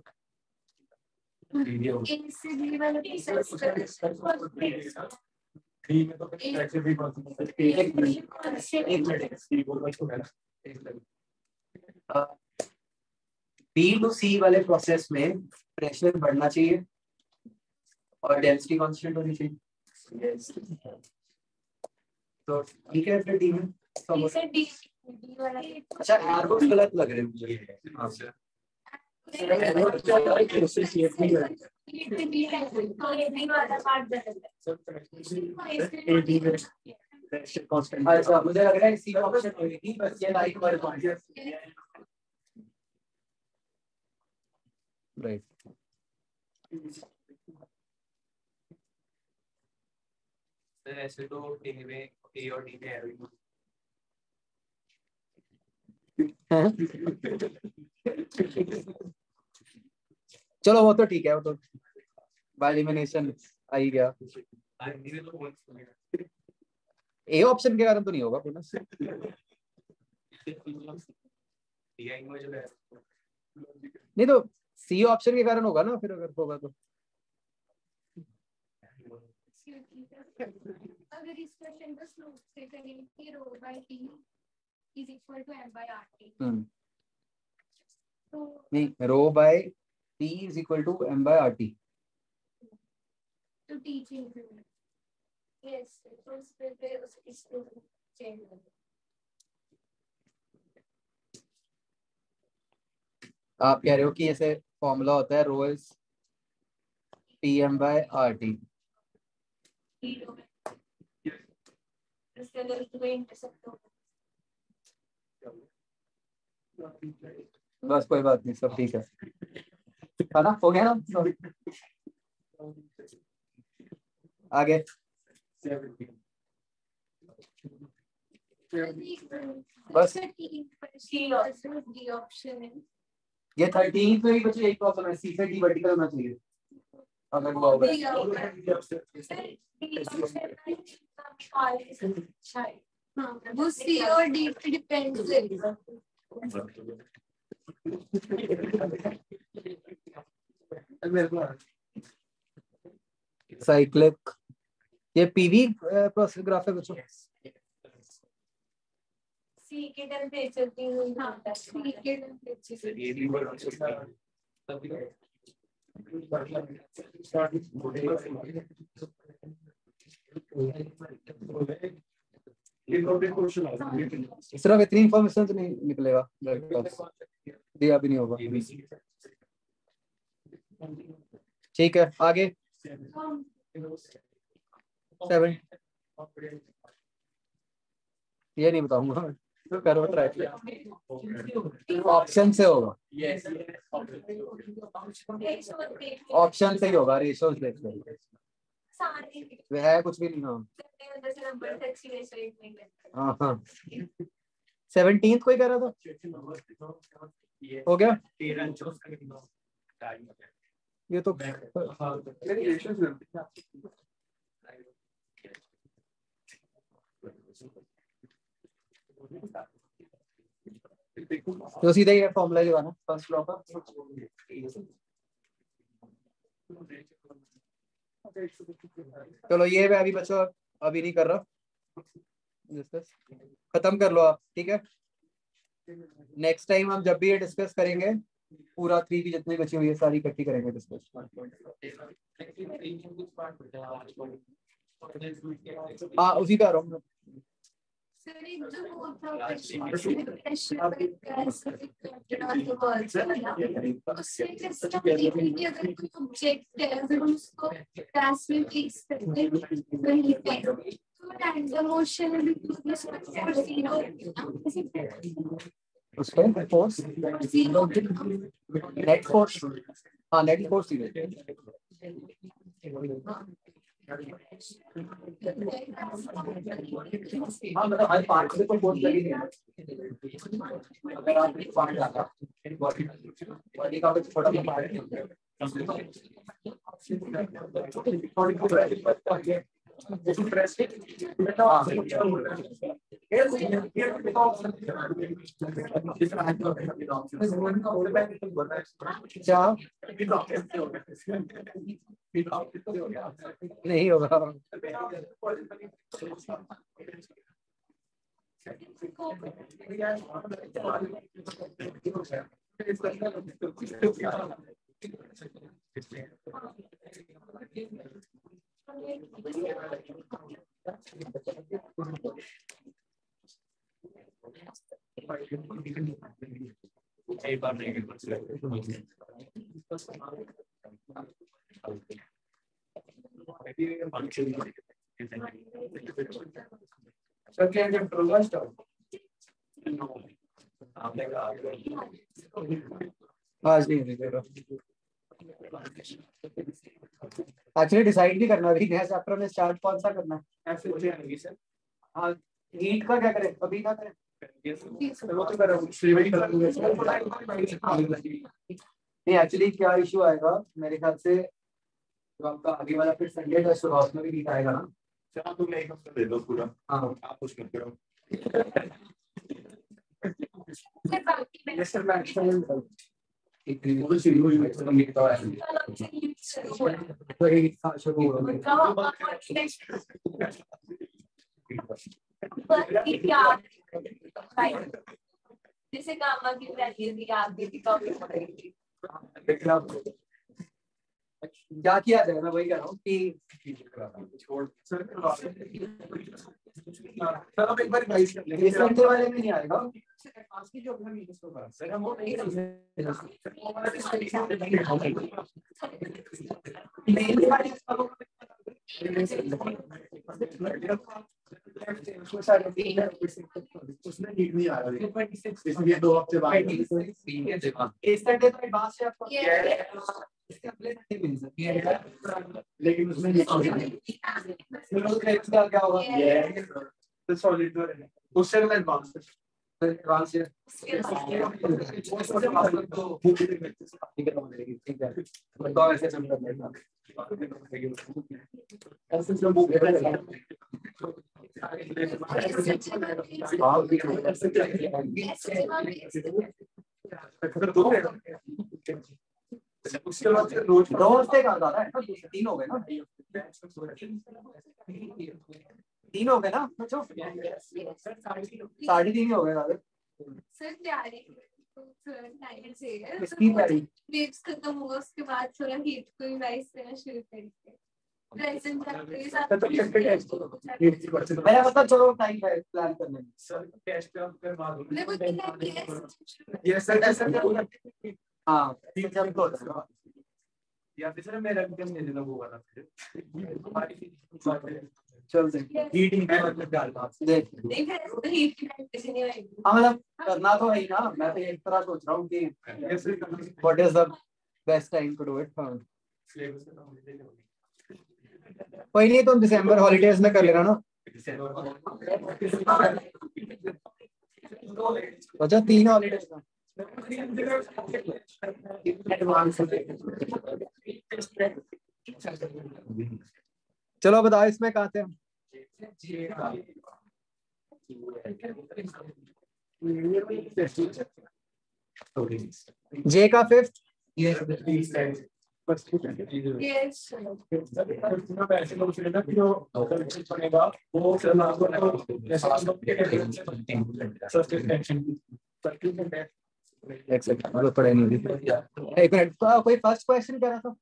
S1: बी टू सी वाले प्रोसेस में प्रेशर बढ़ना चाहिए और डेंसिटी कांस्टेंट होनी चाहिए, तो ठीक है फिर डी में अच्छा एरोस गलत लग रहे हैं मुझे। अच्छा मुझे लग रहा है सी ऑप्शन होगी, बस ये लाइक वर्ड राइट।
S3: ऐसे तो डी में ए और डी में एरो
S1: चलो वो तो ठीक है, वो तो बाय एलिमिनेशन आ ही गया। ए ऑप्शन के कारण तो नहीं होगा पुनः, नहीं तो सी ऑप्शन के कारण होगा ना फिर, अगर होगा तो।
S2: अगर इस क्वेश्चन को स्लोप से करें कि rho by T is equal to M by R T, तो
S1: नहीं, rho by T is equal to M by R T,
S2: तो टी चेंज होगा। यस, तो फिर इसको चेंज होगा।
S1: आप कह रहे हो कि ऐसे फॉर्मूला होता है rho is P M by R T,
S2: इसके अंदर तो इंटरसेप्ट होगा।
S1: बस कोई बात नहीं, सब ठीक है, है ना, हो गया ना। आगे बस
S2: डी ऑप्शन है।
S1: ये 13 में भी बच्चे एक प्रॉब्लम है, सी से डी वर्टिकल होना चाहिए अगर वो होगा।
S2: वो सी और डी पे डिपेंड करेगा।
S1: साइक्लिक, ये पीवी प्रोसेस ग्राफ है बच्चों।
S2: सी के टेंपरेचर की हाँ सी के टेंपरेचर
S1: सिर्फ इतनी इंफॉर्मेशन तो नहीं निकलेगा, दिया भी नहीं होगा। ठीक है आगे 7, ये नहीं बताऊंगा। तो करो ट्राई, ऑप्शन से होगा, ऑप्शन से ही होगा, रेशियोज देखते हैं वह कुछ भी नहीं हो। हाँ हाँ 17 कोई कह रहा था, हो गया ये तो तो सीधा ये फॉर्मूला लगाना फर्स्ट लॉ का। चलो ये मैं अभी बच्चों अभी नहीं कर रहा, डिस्कस खत्म कर लो आप, ठीक है। नेक्स्ट टाइम हम जब भी ये डिस्कस करेंगे पूरा 3 की जितनी बची हुई है सारी इकट्ठी करेंगे डिस्कस। हाँ उसी पे आ रहा हूँ। उसका फोर्स नेट फोर्स, हाँ नेट फोर्स ही है। हाँ मतलब हर पार्ट से कोई फोर्स लगी नहीं है। अगर आप एक पार्ट डाला बॉडी का कुछ छोटा पार्ट है नहीं होगा। आज नहीं देगा एक्चुअली डिसाइड भी करना है नया चैप्टर में स्टार्ट कौन सा करना है। हाँ हीट का क्या करें अभी क्या करें, नहीं एक्चुअली क्या इशू आएगा मेरे ख्याल से तो आपका आगे वाला फिर संडे टेस्ट होगा उसमें भी हीट आएगा ना।
S4: चलो तुम एक हफ्ता दे दो पूरा,
S1: हाँ
S4: आप कुछ मत करो।
S2: जैसे काम की वैल्यू आप
S1: क्या किया जाए, मैं वही कह रहा हूँ कि
S4: अब एक बार गाइस कर लेंगे,
S1: इस घंटे वाले में नहीं आएगा।
S4: आज की जो अपना मीटिंग होगा सर हम उसमें नीट नहीं आ रहा है, इसलिए 2 हफ्ते बाद
S1: इस संडे तो एडवांस है आपका, इसके अगले संडे मिल सकती है
S4: लेकिन उसमें
S1: क्या होगा
S4: सॉलिड उससे एडवांस
S1: एडवांस है ठीक है तो ऐसे चल रहा
S4: उसके बाद रोज
S1: रोज से कहा ज्यादा है ना, 3 हो गए ना, 3 हो गए ना बच्चों, 3.5 हो गए ज्यादा।
S2: सर तैयारी से
S1: इसकी तैयारी
S2: वेव्स खत्म होगा उसके बाद थोड़ा हीट को रिवाइज करना शुरू करेंगे। प्रेजेंट के साथ
S1: मेरा मतलब चलो टाइम है प्लान करने में।
S4: सर टेस्ट आप करवा दो
S2: ये
S4: सर ऐसा
S1: हाँ
S4: या फिर सर मेरा एकदम नहीं देना होगा ना फिर हमारी
S1: चल देख
S3: हीटिंग है मतलब डालना
S1: देख
S2: देख तो हीट की किसी नहीं आएगी।
S1: हाँ मतलब करना तो है ही ना, मैं तो एक तरह सोच रहा हूँ कि what is the best time to do it. कोई नहीं, तुम दिसंबर हॉलीडेज में कर लेना ना। अच्छा 3 हॉलीडेज का चलो बताओ इसमें कहाँ थे हम? जे का 5th
S2: Yes.
S1: एक सेकंड मतलब पढ़े नहीं थी। एक मिनट, कोई फर्स्ट क्वेश्चन कर रहा था?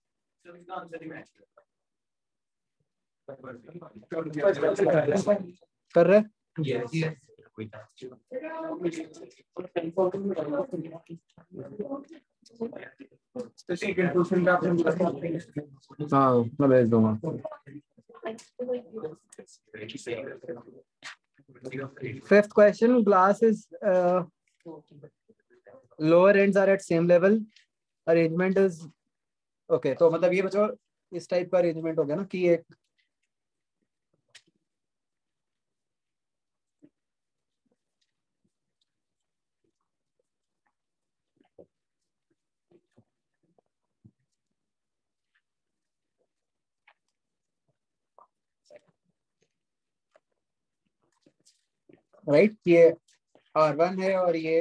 S1: कर रहे? हाँ मैं भेज दूंगा। Fifth question, glass is lower ends are at same level, arrangement is okay। तो मतलब ये बच्चों इस टाइप का अरेंजमेंट हो गया ना कि एक राइट, ये R1 है और ये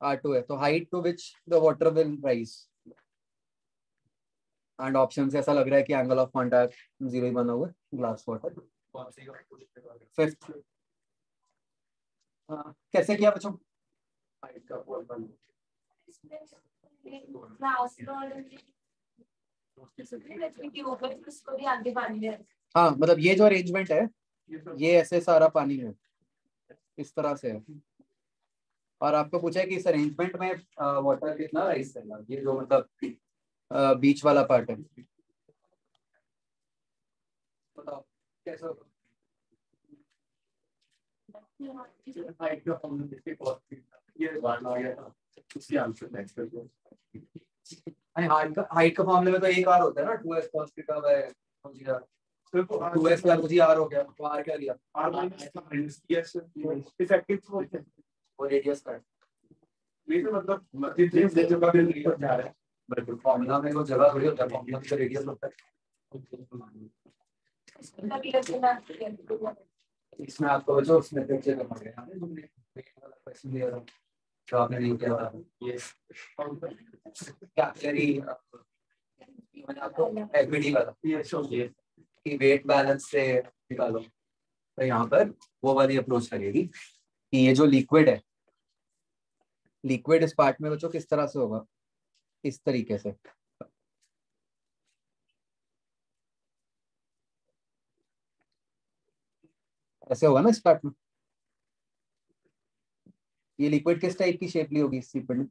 S1: R2 है। तो height to which the water will rise and option से ऐसा लग रहा है कि एंगल ऑफ कॉन्टैक्ट 0 ही बना हुआ है ग्लास वाटर। 5th कैसे किया बच्चों? हाँ मतलब ये जो अरेंजमेंट है ये ऐसे सारा पानी है इस तरह से है, और आपको पूछा है कि इस अरेंजमेंट में वाटर कितना राइज करना, ये जो मतलब बीच वाला पार्ट है। बताओ कैसे होगा? हाइट का फॉर्मूले में तो एक आर होता है ना, 2s cos theta by 2s का मुझे आर हो गया, तो आर क्या लिया?
S4: R minus yes इफेक्टिव
S1: और रेडियस का
S4: ये तो मतलब जितने जगह पे लिखा जा रहा है
S1: बिल्कुल फॉर्मूला में वो जगह थोड़ी होता है, फॉर्मूला में रेडियस होता है। इसमें आपको जो उसमें पिक्चर करना पड़ेगा क्वेश्चन दिया था जो आपने नहीं किया था, ये क्या चरी मैंने आपको एक्विटी वाला
S4: ये शो ये
S1: कि वेट बैलेंस से निकालो। तो यहाँ पर वो वाली अप्रोच लगेगी कि ये जो लिक्विड है, लिक्विड इस पार्ट में बच्चों किस तरह से होगा, इस तरीके से। ऐसे होगा ना इस पार्ट में। ये लिक्विड किस टाइप की शेप ली होगी इस लिक्विड में?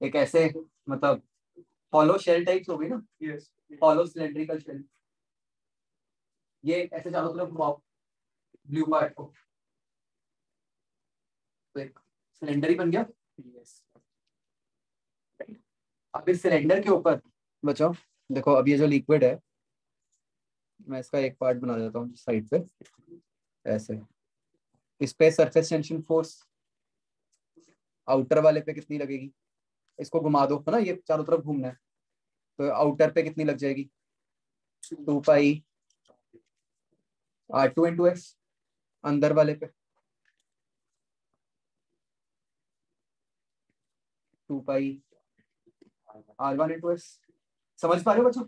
S1: एक ऐसे मतलब हॉलो शेल टाइप्स होगी ना,
S4: यस
S1: हॉलो सिलेंड्रिकल शेल। ये ऐसे चारों तरफ घुमाओ ब्लू पार्ट को, तो एक सिलेंडर ही बन गया। अब इस सिलेंडर के ऊपर बचाओ देखो, अब ये जो लिक्विड है मैं इसका एक पार्ट बना देता हूँ साइड पे ऐसे। इस पे सरफेस टेंशन फोर्स आउटर वाले पे कितनी लगेगी? इसको घुमा दो है ना, ये चारों तरफ घूमना है, तो आउटर पे कितनी लग जाएगी? 2 पाई R2 into x, अंदर वाले पे 2 पाई R1 into x। समझ पा रहे हो बच्चों?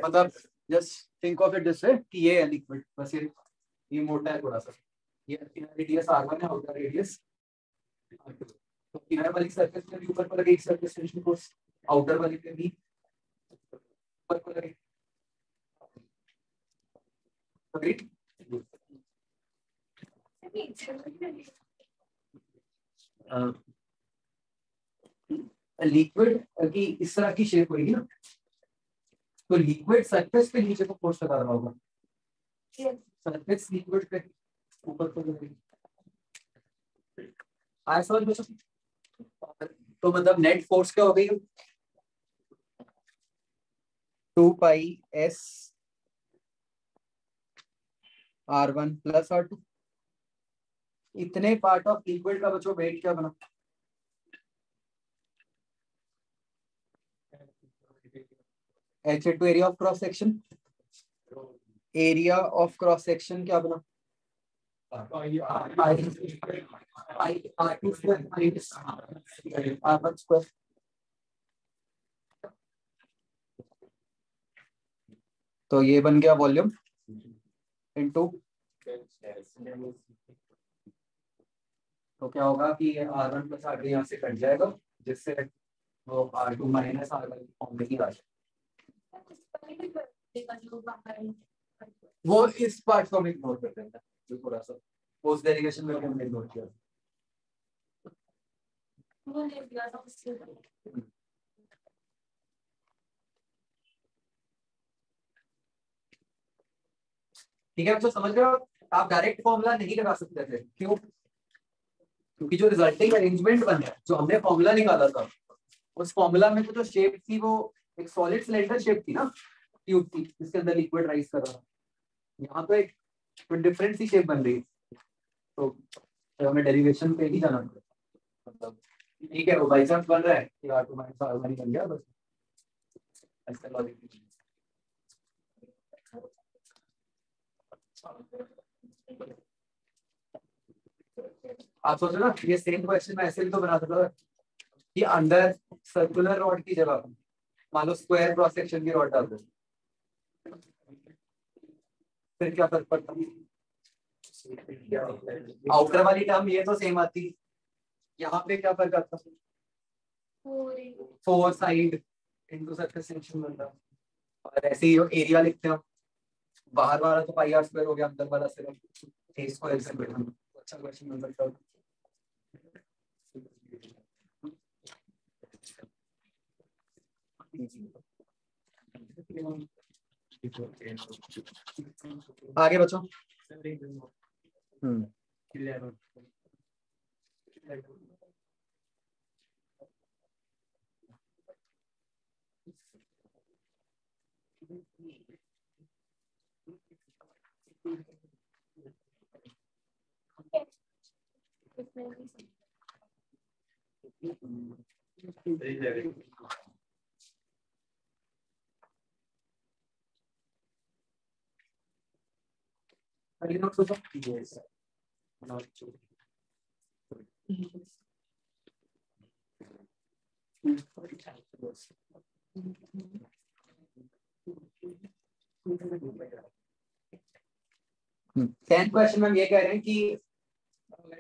S1: मतलब just think of it this way कि ये है लिक्विड, बस ये मोटा है थोड़ा सा, ये रेडियस R1 है, आउटर रेडियस R2। तो किनारे वाली सरफेस पे भी ऊपर पर लगेगी सरफेस टेंशन फोर्स, आउटर वाली पे भी ऊपर पर लगेगी। Agreed? लिक्विड की इस तरह की शेप होगी ना, तो लिक्विड सरफेस पे नीचे को फोर्स लगा रहा होगा, सरफेस लिक्विड पे ऊपर को आया समझ में? तो मतलब नेट फोर्स क्या हो गई, 2πs R1 प्लस R2। इतने पार्ट ऑफ लिक्विड का बच्चों वेट क्या बना, H into area of cross section, area of cross section क्या बना, R2 स्क्वायर R1 स्क्वायर। तो ये बन गया वॉल्यूम इनटू, तो क्या होगा कि R1 प्लस R2 यहाँ से कट जाएगा, जिससे वो R2 माइनस R1 फॉर्म में ही आ जाए। वो इस पार्ट को हम इग्नोर कर देते हैं, जो थोड़ा सा पोस्ट डेरिवेशन में हमने इग्नोर किया। ठीक है, तो समझ रहे हो, आप डायरेक्ट फॉर्मूला नहीं लगा सकते थे, क्यों? क्योंकि जो रिजल्टिंग अरेंजमेंट बन है, जो हमने फॉर्मूला निकाला था, उस फॉर्मूला में तो जो शेप थी वो एक सॉलिड सिलेंडर शेप थी ना, ट्यूब थी जिसके अंदर लिक्विड राइज कर रहा था। यहाँ तो एक डिफरेंट सी शेप बन रही है, तो हमें डेरिवेशन पे ही जाना पड़ेगा। मतलब ठीक है, वो बाई चांस बन रहा है कि R2 माइनस R1 बन गया, बस ऐसा लॉजिक। आप सोचो ना, ये सेम क्वेश्चन में ऐसे भी तो बना सकता कि अंदर सर्कुलर रॉड की जगह मान लो स्क्वायर क्रॉस सेक्शन की रॉड डाल दो, फिर क्या फर्क पड़ता? आउटर वाली टर्म ये तो सेम आती, यहाँ पे क्या फर्क आता? 4 साइड इनटू सरफेस टेंशन बनता। और ऐसे ही एरिया लिखते हैं, बाहर वाला तो पाई आर स्क्वायर हो गया, अंदर वाला सिर्फ ए स्क्वायर से बैठा। अच्छा क्वेश्चन बन सकता है। आगे बच्चों। टेंथ क्वेश्चन में हम ये कह रहे हैं कि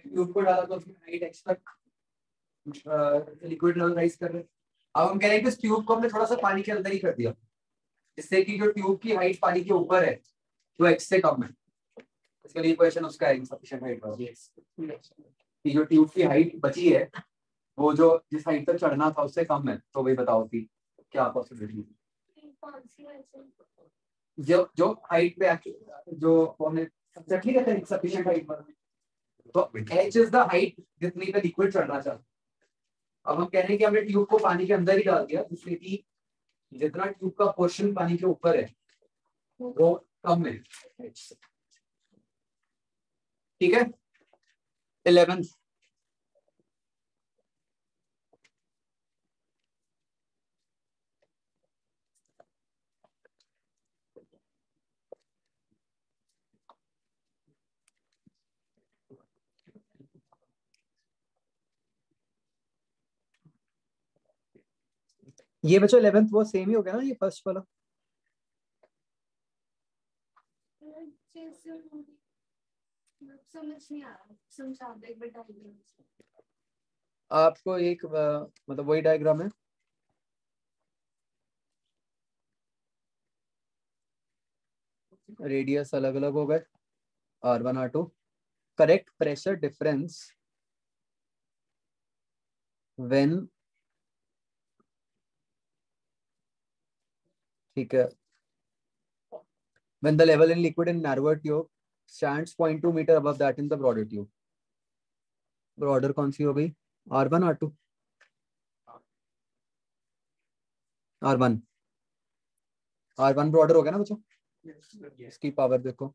S1: ट्यूब को डाला तो उसमें हाइट x तक लिक्विड लेवल राइज कर रहे हैं। अब हम कह रहे हैं कि इस ट्यूब को हमने थोड़ा सा पानी के अंदर ही कर दिया, जिससे कि जो ट्यूब की हाइट पानी के ऊपर है वो x से कम है। इसके लिए क्वेश्चन उसका है इनसफिशिएंट हाइट वाला, कि जो ट्यूब की हाइट बची है वो जो जिस हाइट तक चढ़ना था उससे कम है, तो वही बताओ कि क्या पॉसिबिलिटी है। जो हाइट पे जो हमने एग्जैक्टली कहते हैं इनसफिशिएंट हाइट पर, तो h इज द हाइट जितनी पे लिक्विड चढ़ना चाहिए। अब हम कह रहे हैं कि हमने ट्यूब को पानी के अंदर ही डाल दिया, जिससे कि जितना ट्यूब का पोर्शन पानी के ऊपर है वो कम है। ठीक है, 11th ये बच्चों 11th वो सेम ही हो गया ना, ये फर्स्ट वाला।
S2: समझ नहीं आ रहा, समझा दो एक बार।
S1: आपको एक मतलब वही डायग्राम है, रेडियस अलग अलग हो गए, R1 R2, correct pressure difference when ठीक है। When the level in liquid in narrower tube stands 0.2 meter above that in the broader tube. Broader कौन सी हो गई? R1 R2? R1 ब्रॉडर हो गया ना बच्चों? इसकी पावर देखो,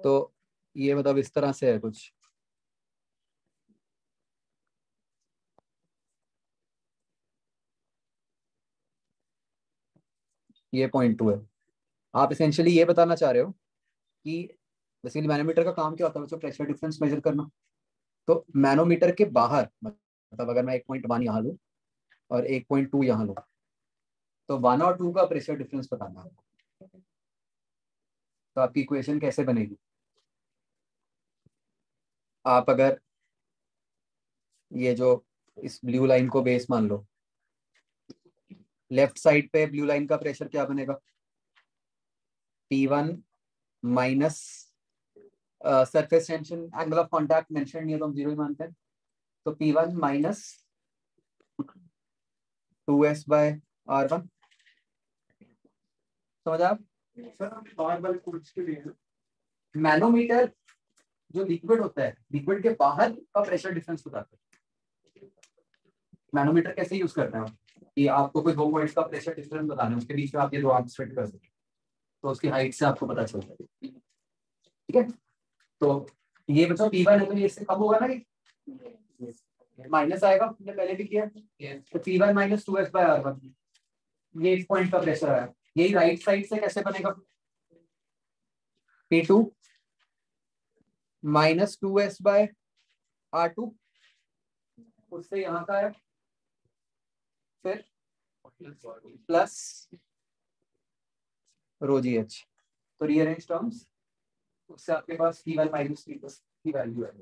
S1: तो ये मतलब इस तरह से है कुछ। ये 0.2 है। आप एसेंशियली ये बताना चाह रहे हो कि बेसिकली मैनोमीटर का काम क्या होता है बच्चों? प्रेशर डिफरेंस मेजर करना। तो मैनोमीटर के बाहर मतलब अगर मैं 1.1 यहाँ लूँ और 1.2 यहाँ लूँ, तो 1 और 2 का प्रेशर डिफरेंस बताना है। तो आपकी इक्वेशन कैसे बनेगी? आप अगर ये जो इस ब्लू लाइन को बेस मान लो, लेफ्ट साइड पे ब्लू लाइन का प्रेशर क्या बनेगा? P1 minus surface tension, angle of contact mention नहीं है तो हम 0 ही मानते हैं। तो P1 minus 2s bye R1। समझ आप? मैनोमीटर जो लिक्विड होता है, लिक्विड के बाहर का प्रेशर डिफरेंस बताता है। मैनोमीटर कैसे यूज करते हैं कि आपको कोई 2 पॉइंट्स का प्रेशर डिफरेंस बताना है, उसके बीच में आप ये 2 आर्म्स फिट कर सकते हैं, तो उसकी हाइट से आपको पता चलता है। ठीक है, तो ये बच्चों P1 है तो ये इससे कम होगा ना, ये माइनस आएगा, हमने पहले भी किया। तो P1 minus 2s bye R1, ये इस पॉइंट का प्रेशर आया। यही राइट साइड से कैसे बनेगा? P2 minus 2s bye R2, उससे यहाँ का है, फिर प्लस रो जी एच। तो रीअरेंज टर्म्स, उससे आपके पास P1 माइनस P2 की वैल्यू है।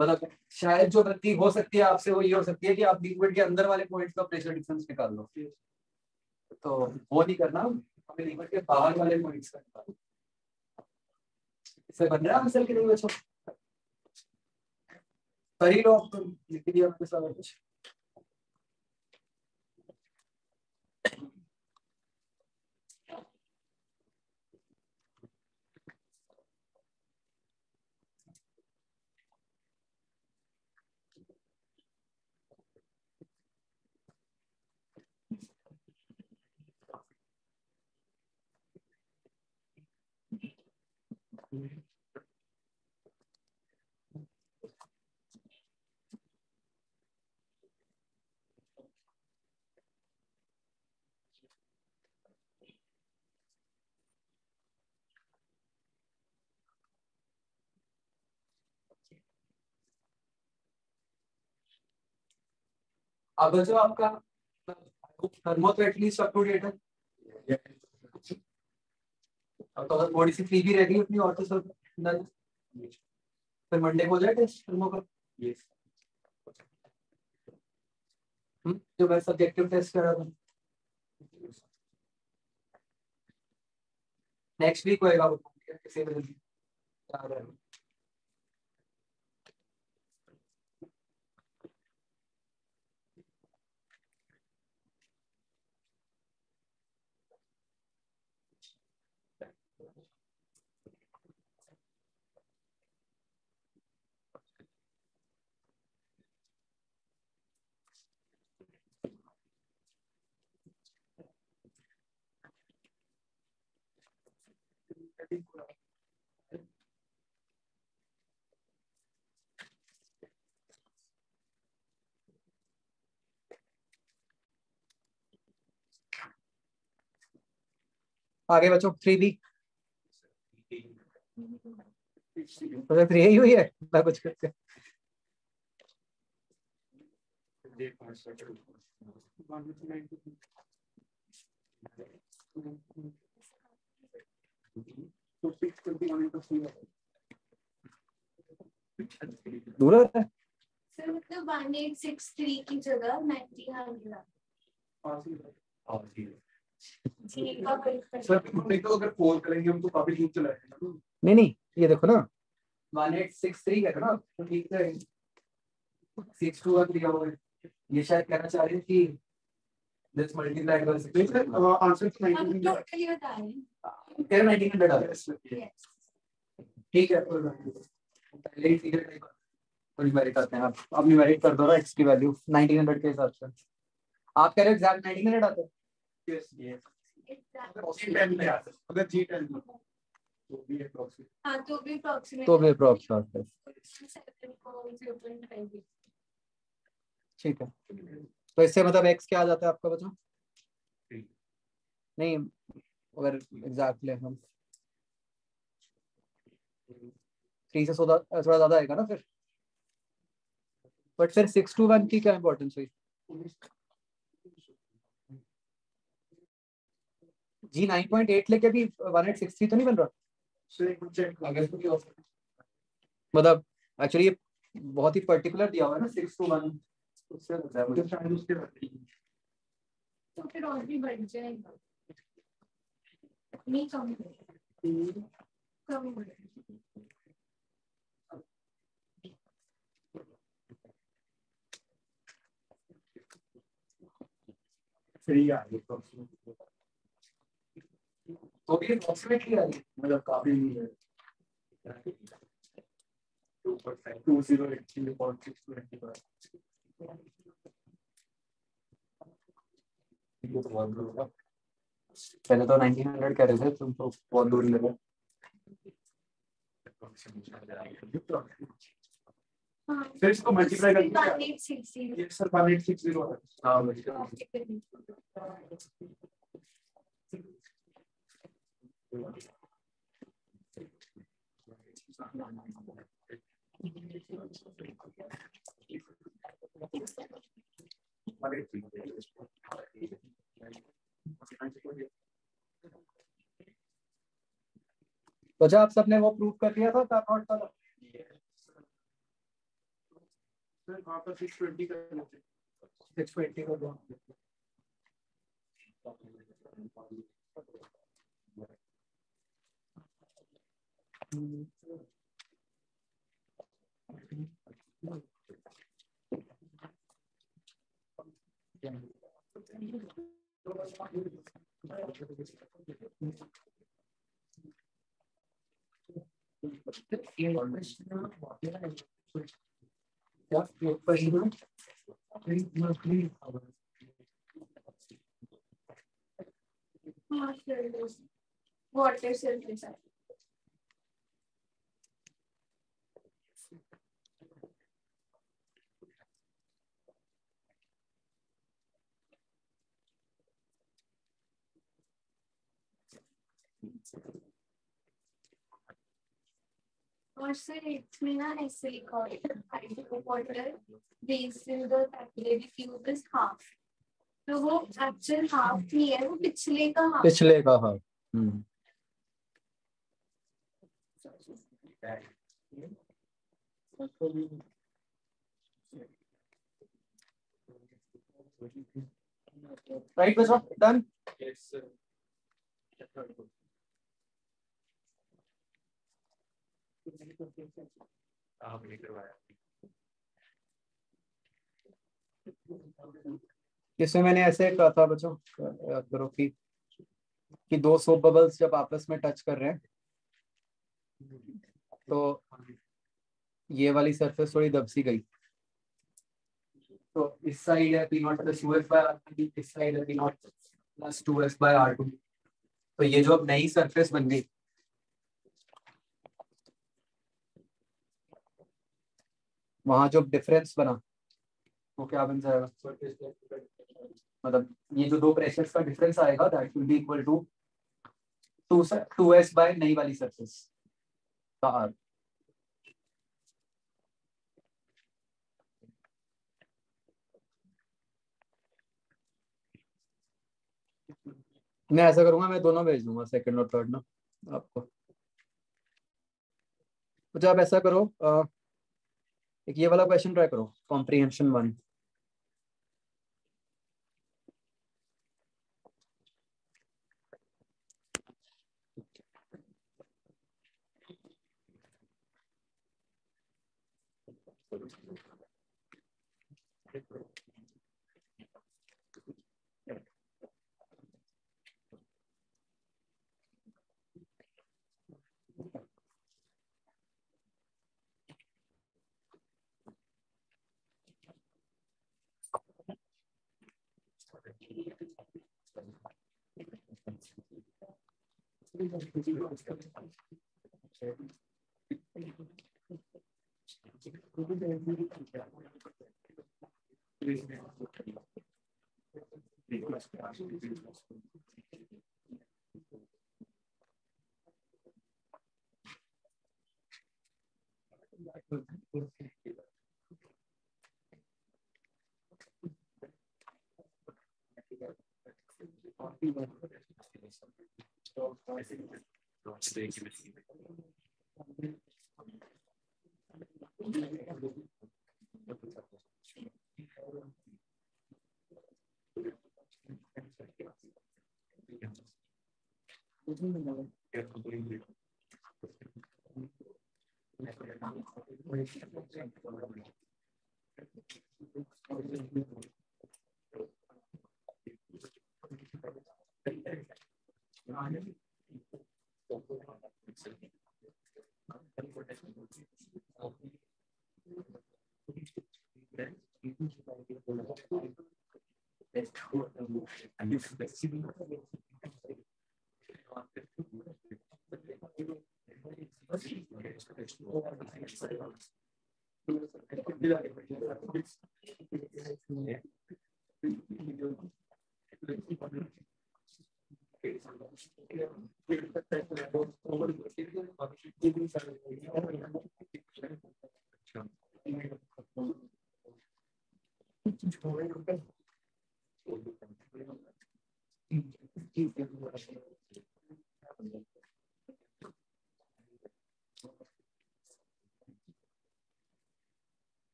S1: मतलब शायद जो गलती हो सकती है आपसे वो ये हो सकती है कि आप लिक्विड के अंदर वाले पॉइंट्स का प्रेशर डिफरेंस निकाल लो, तो वो नहीं करना, हमें लिक्विड के बाहर वाले पॉइंट्स का निकालना। इससे बन रहा है आंसर कि नहीं बच्चों? कर ही लो आप, तो लिख दिया आपके साथ कुछ। अब जो आपका थर्मो तो एटलीस्ट अप टू डेट है, अब तो अगर थोड़ी सी फ्री भी रहेगी अपनी और तो सब डन। फिर मंडे को हो जाए टेस्ट थर्मो का। जो मैं सब्जेक्टिव टेस्ट कर रहा था, नेक्स्ट वीक होएगा वो, किसी भी दिन। आगे बच्चों 3B, तो 3 ही हुई है ना कुछ करके। दूर है
S2: सर मतलब 1863 की जगह 1900।
S4: सर तो अगर कॉल करेंगे हम तो काफी दूर चला जाएगा।
S1: नहीं नहीं, ये देखो ना, 1863 कह रहे हो ना, तो ठीक है 621 दिया हुआ है। ये शायद कहना चाह रहे हैं कि लेट्स मल्टीप्लाई कर सकते
S4: नहीं सर, आंसर तो
S2: हम
S4: 19
S2: टोटली बता रहे हैं।
S1: हैं 1900 आ गया।
S2: Yes.
S1: ठीक है कोई बात नहीं। पहले ही फिगर नहीं कर न्यूमेरिक आते हैं आप न्यूमेरिक कर दो ना x की वैल्यू 1900 के हिसाब से। आप कह रहे हो एग्जैक्ट 1900 आता है?
S4: Yes yes
S2: Exactly.
S4: G10 में आता है, अगर G10 में तो भी approximate
S2: हाँ तो भी approximate
S1: तो भी अप्रॉक्स आता है।
S2: 7.5.
S1: ठीक है, तो इससे मतलब x क्या आ जाता है आपका बच्चों? नहीं अगर एग्जैक्टली हम 3 से थोड़ा ज्यादा आएगा ना फिर। बट फिर 621 की क्या इंपॉर्टेंस हुई? जी 9.8 लेके भी 1863 तो नहीं बन रहा?
S4: सर एक चेक
S1: आगे तो क्या हो सकता है? मतलब एक्चुअली ये बहुत ही पर्टिकुलर दिया हुआ है ना 621, उससे लग रहा है मुझे।
S4: तो शायद उसके बाद
S2: तो फिर और भी बढ़ जाएगा। नहीं कम कम
S4: फ्री आ गई approximate।
S1: तो भी अप्रोक्सीमेटली आ रही है,
S4: मतलब काफी 2083.625
S1: ये तो बहुत दूर होगा। पहले तो 1900 कह रहे थे, तुम तो बहुत दूर लगे।
S2: हाँ
S4: फिर इसको मल्टीप्लाई करके
S2: 1860.
S4: ये सर 1860 होता है।
S1: हाँ मुझे तो जब आप सबने वो प्रूव कर लिया था कार्नोट वाला?
S4: सर वहाँ पर 620 का
S1: 620 का दो।
S2: हाँ सर वाटर सर्विस है। और सर इसमें ना ऐसे लिखा है water based in the capillary tube is half. तो वो एक्चुअल हाफ नहीं है, वो पिछले का हाफ।
S1: पिछले का हाँ। राइट बच्चों डन। इसमें मैंने ऐसे कहा था बच्चों, याद करो कि दो सोप बबल्स जब आपस में टच कर रहे हैं तो ये वाली सरफेस थोड़ी दब सी गई, तो इस साइड है P0 plus 2s bye R2, इस साइड है P0 plus 2s bye R2। तो ये जो अब नई सरफेस बन गई, वहां जो डिफरेंस बना वो क्या बन जाएगा? मतलब ये जो दो प्रेशर्स का डिफरेंस आएगा that will be equal to 2s by नई वाली सरफेस का R। मैं ऐसा करूंगा, मैं दोनों भेज दूंगा सेकंड और थर्ड ना आपको। तो जब आप ऐसा करो एक ये वाला क्वेश्चन ट्राई करो, कॉम्प्रिहेंशन 1।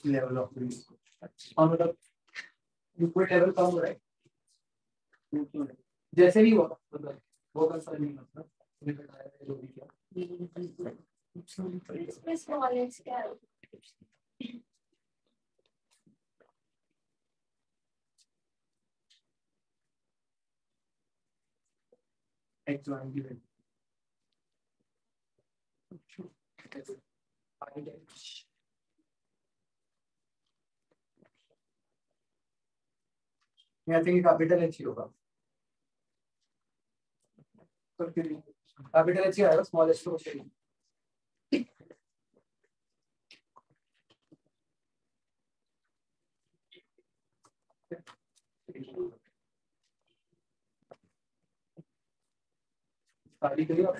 S1: लेवल ऑफ और मतलब लिक्विड लेवल कम हो रहा है जैसे भी हुआ मतलब वो कंसर्न नहीं मतलब जो भी किया
S2: इसमें स्मॉलेस्ट क्या है?
S1: एक्स वन की value I think capital H ही होगा कैपिटल एच ही आएगा स्मॉलेस्ट को चाहिए खाली करिए आप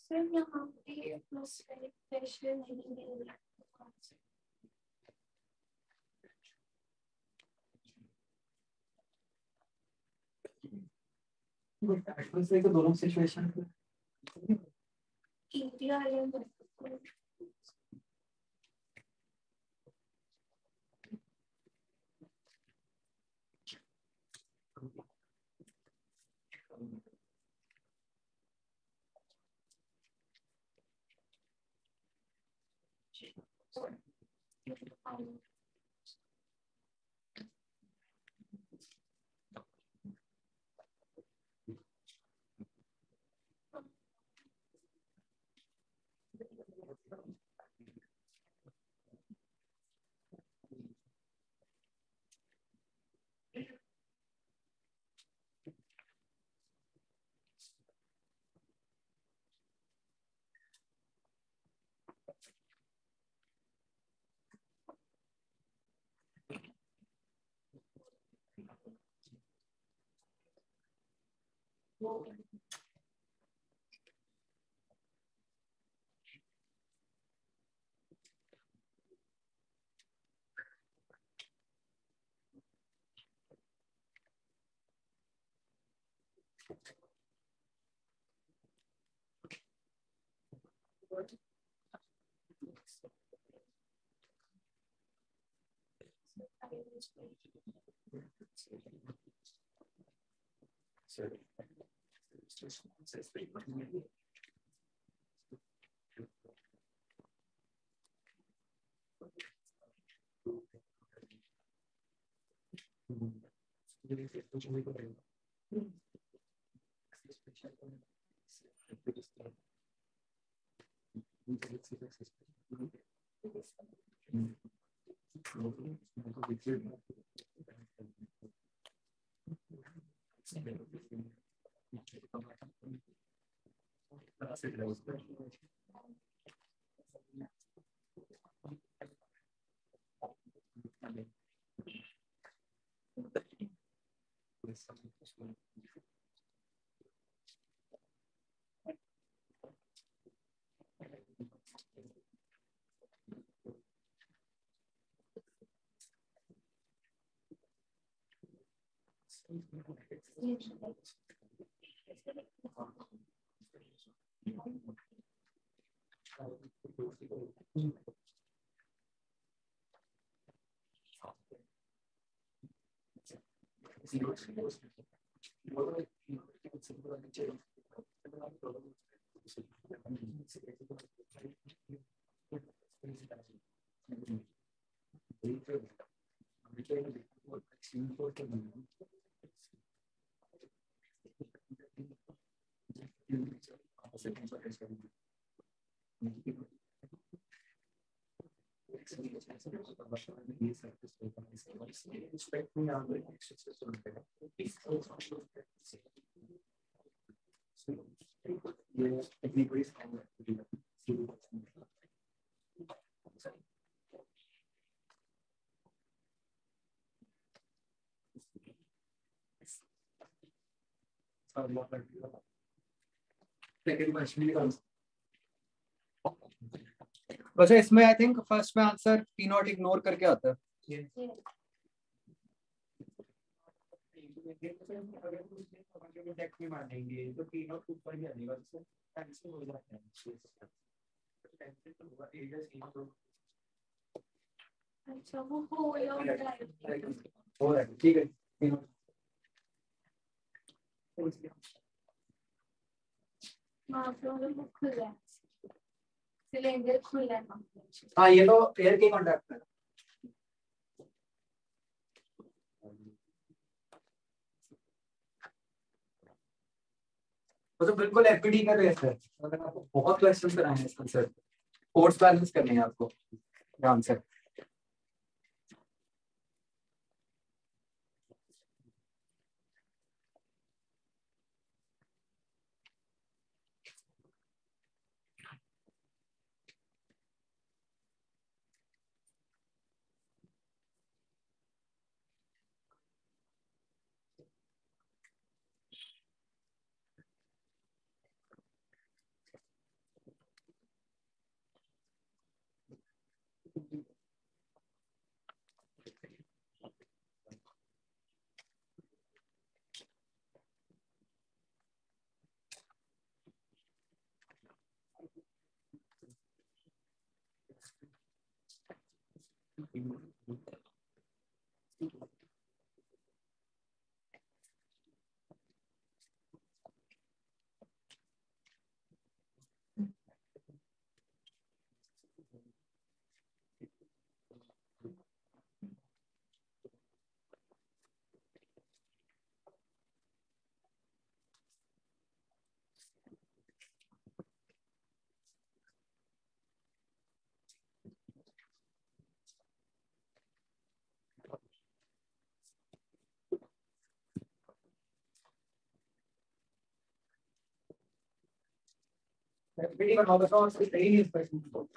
S2: सर यहाँ पे एटमॉस्फेरिक प्रेशर नहीं दे रहा।
S1: एटमॉस्फेयर के दोनों सिचुएशन
S2: इंडिया
S1: वैसे इसमें आई थिंक फर्स्ट में आंसर पी नॉट इग्नोर करके आता है।
S3: मानेंगे तो पी नॉट ऊपर ही आएगा, कैंसिल हो जाता है।
S2: अच्छा वो हो रहा है,
S1: ठीक है।
S2: खुला है, सिलेंडर खुला है।
S1: हाँ ये तो एयर के कॉन्टैक्ट है। तो बिल्कुल एफपीडी का रेस है। अगर आपको बहुत क्वेश्चन कराए हैं इसका आंसर, फोर्स बैलेंस करने हैं आपको ध्यान से। एफपीडी का नॉलेज और सही नहीं है इस क्वेश्चन को।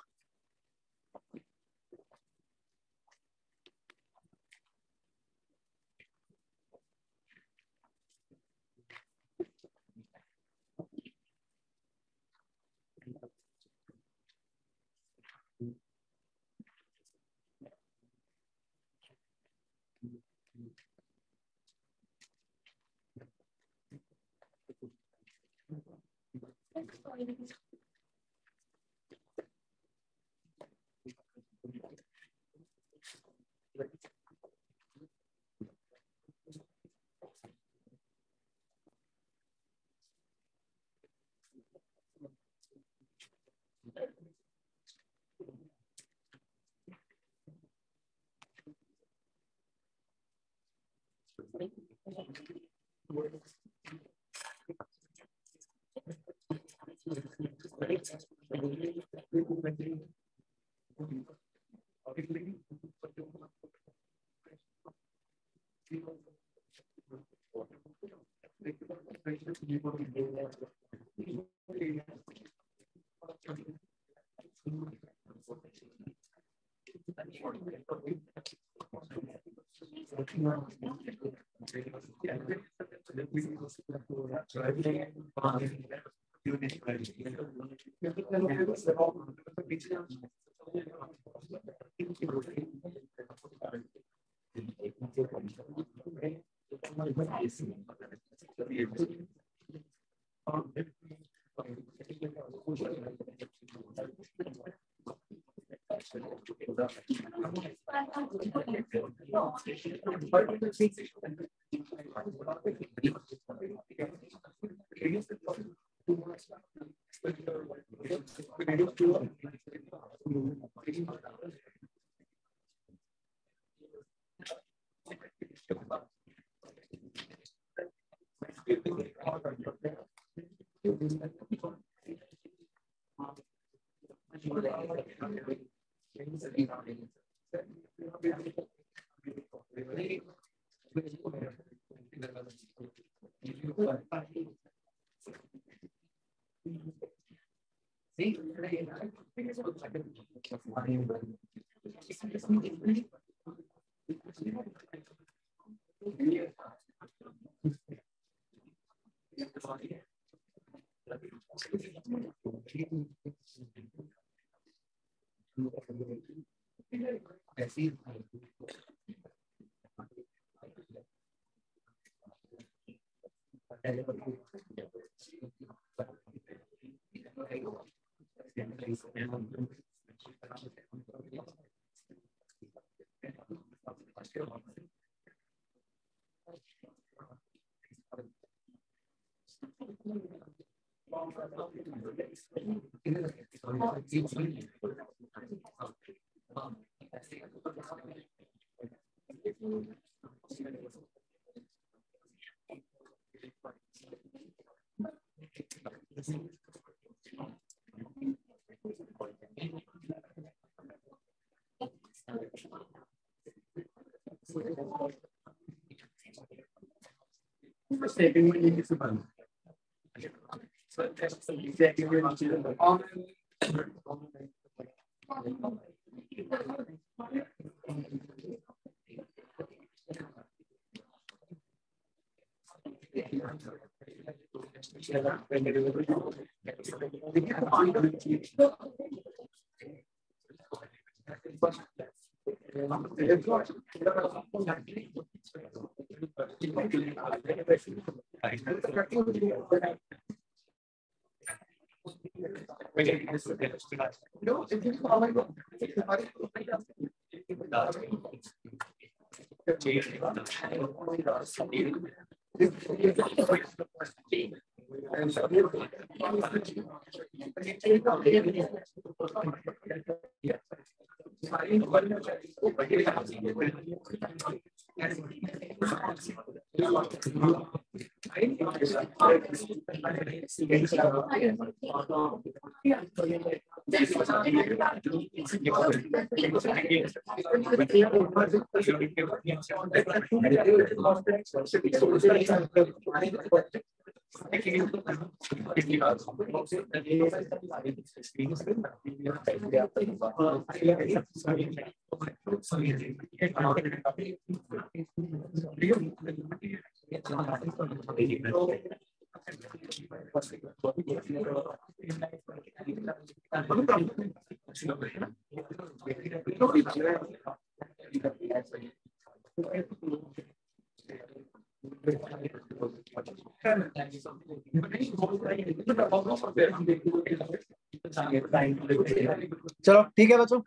S1: चलो ठीक है बच्चों,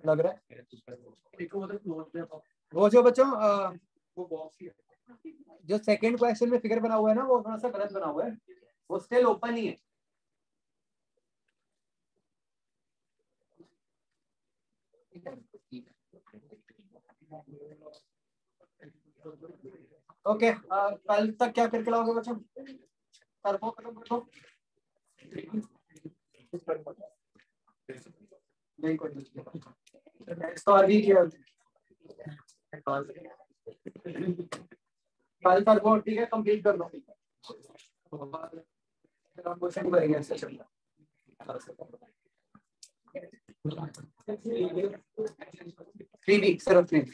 S1: लग रहा है वो जो बच्चों जो सेकंड क्वेश्चन में फिगर बना हुआ है ना, वो थोड़ा सा गलत बना हुआ है, वो स्टिल ओपन ही है। ओके, कल तक क्या करके लाओगे बच्चों? कल को खत्म कर दो। नहीं कोई नेक्स्ट और भी किया कल तक वो ठीक है, कंप्लीट कर लो। हम क्वेश्चन करेंगे ऐसे चलता 3 वीक सिर्फ 3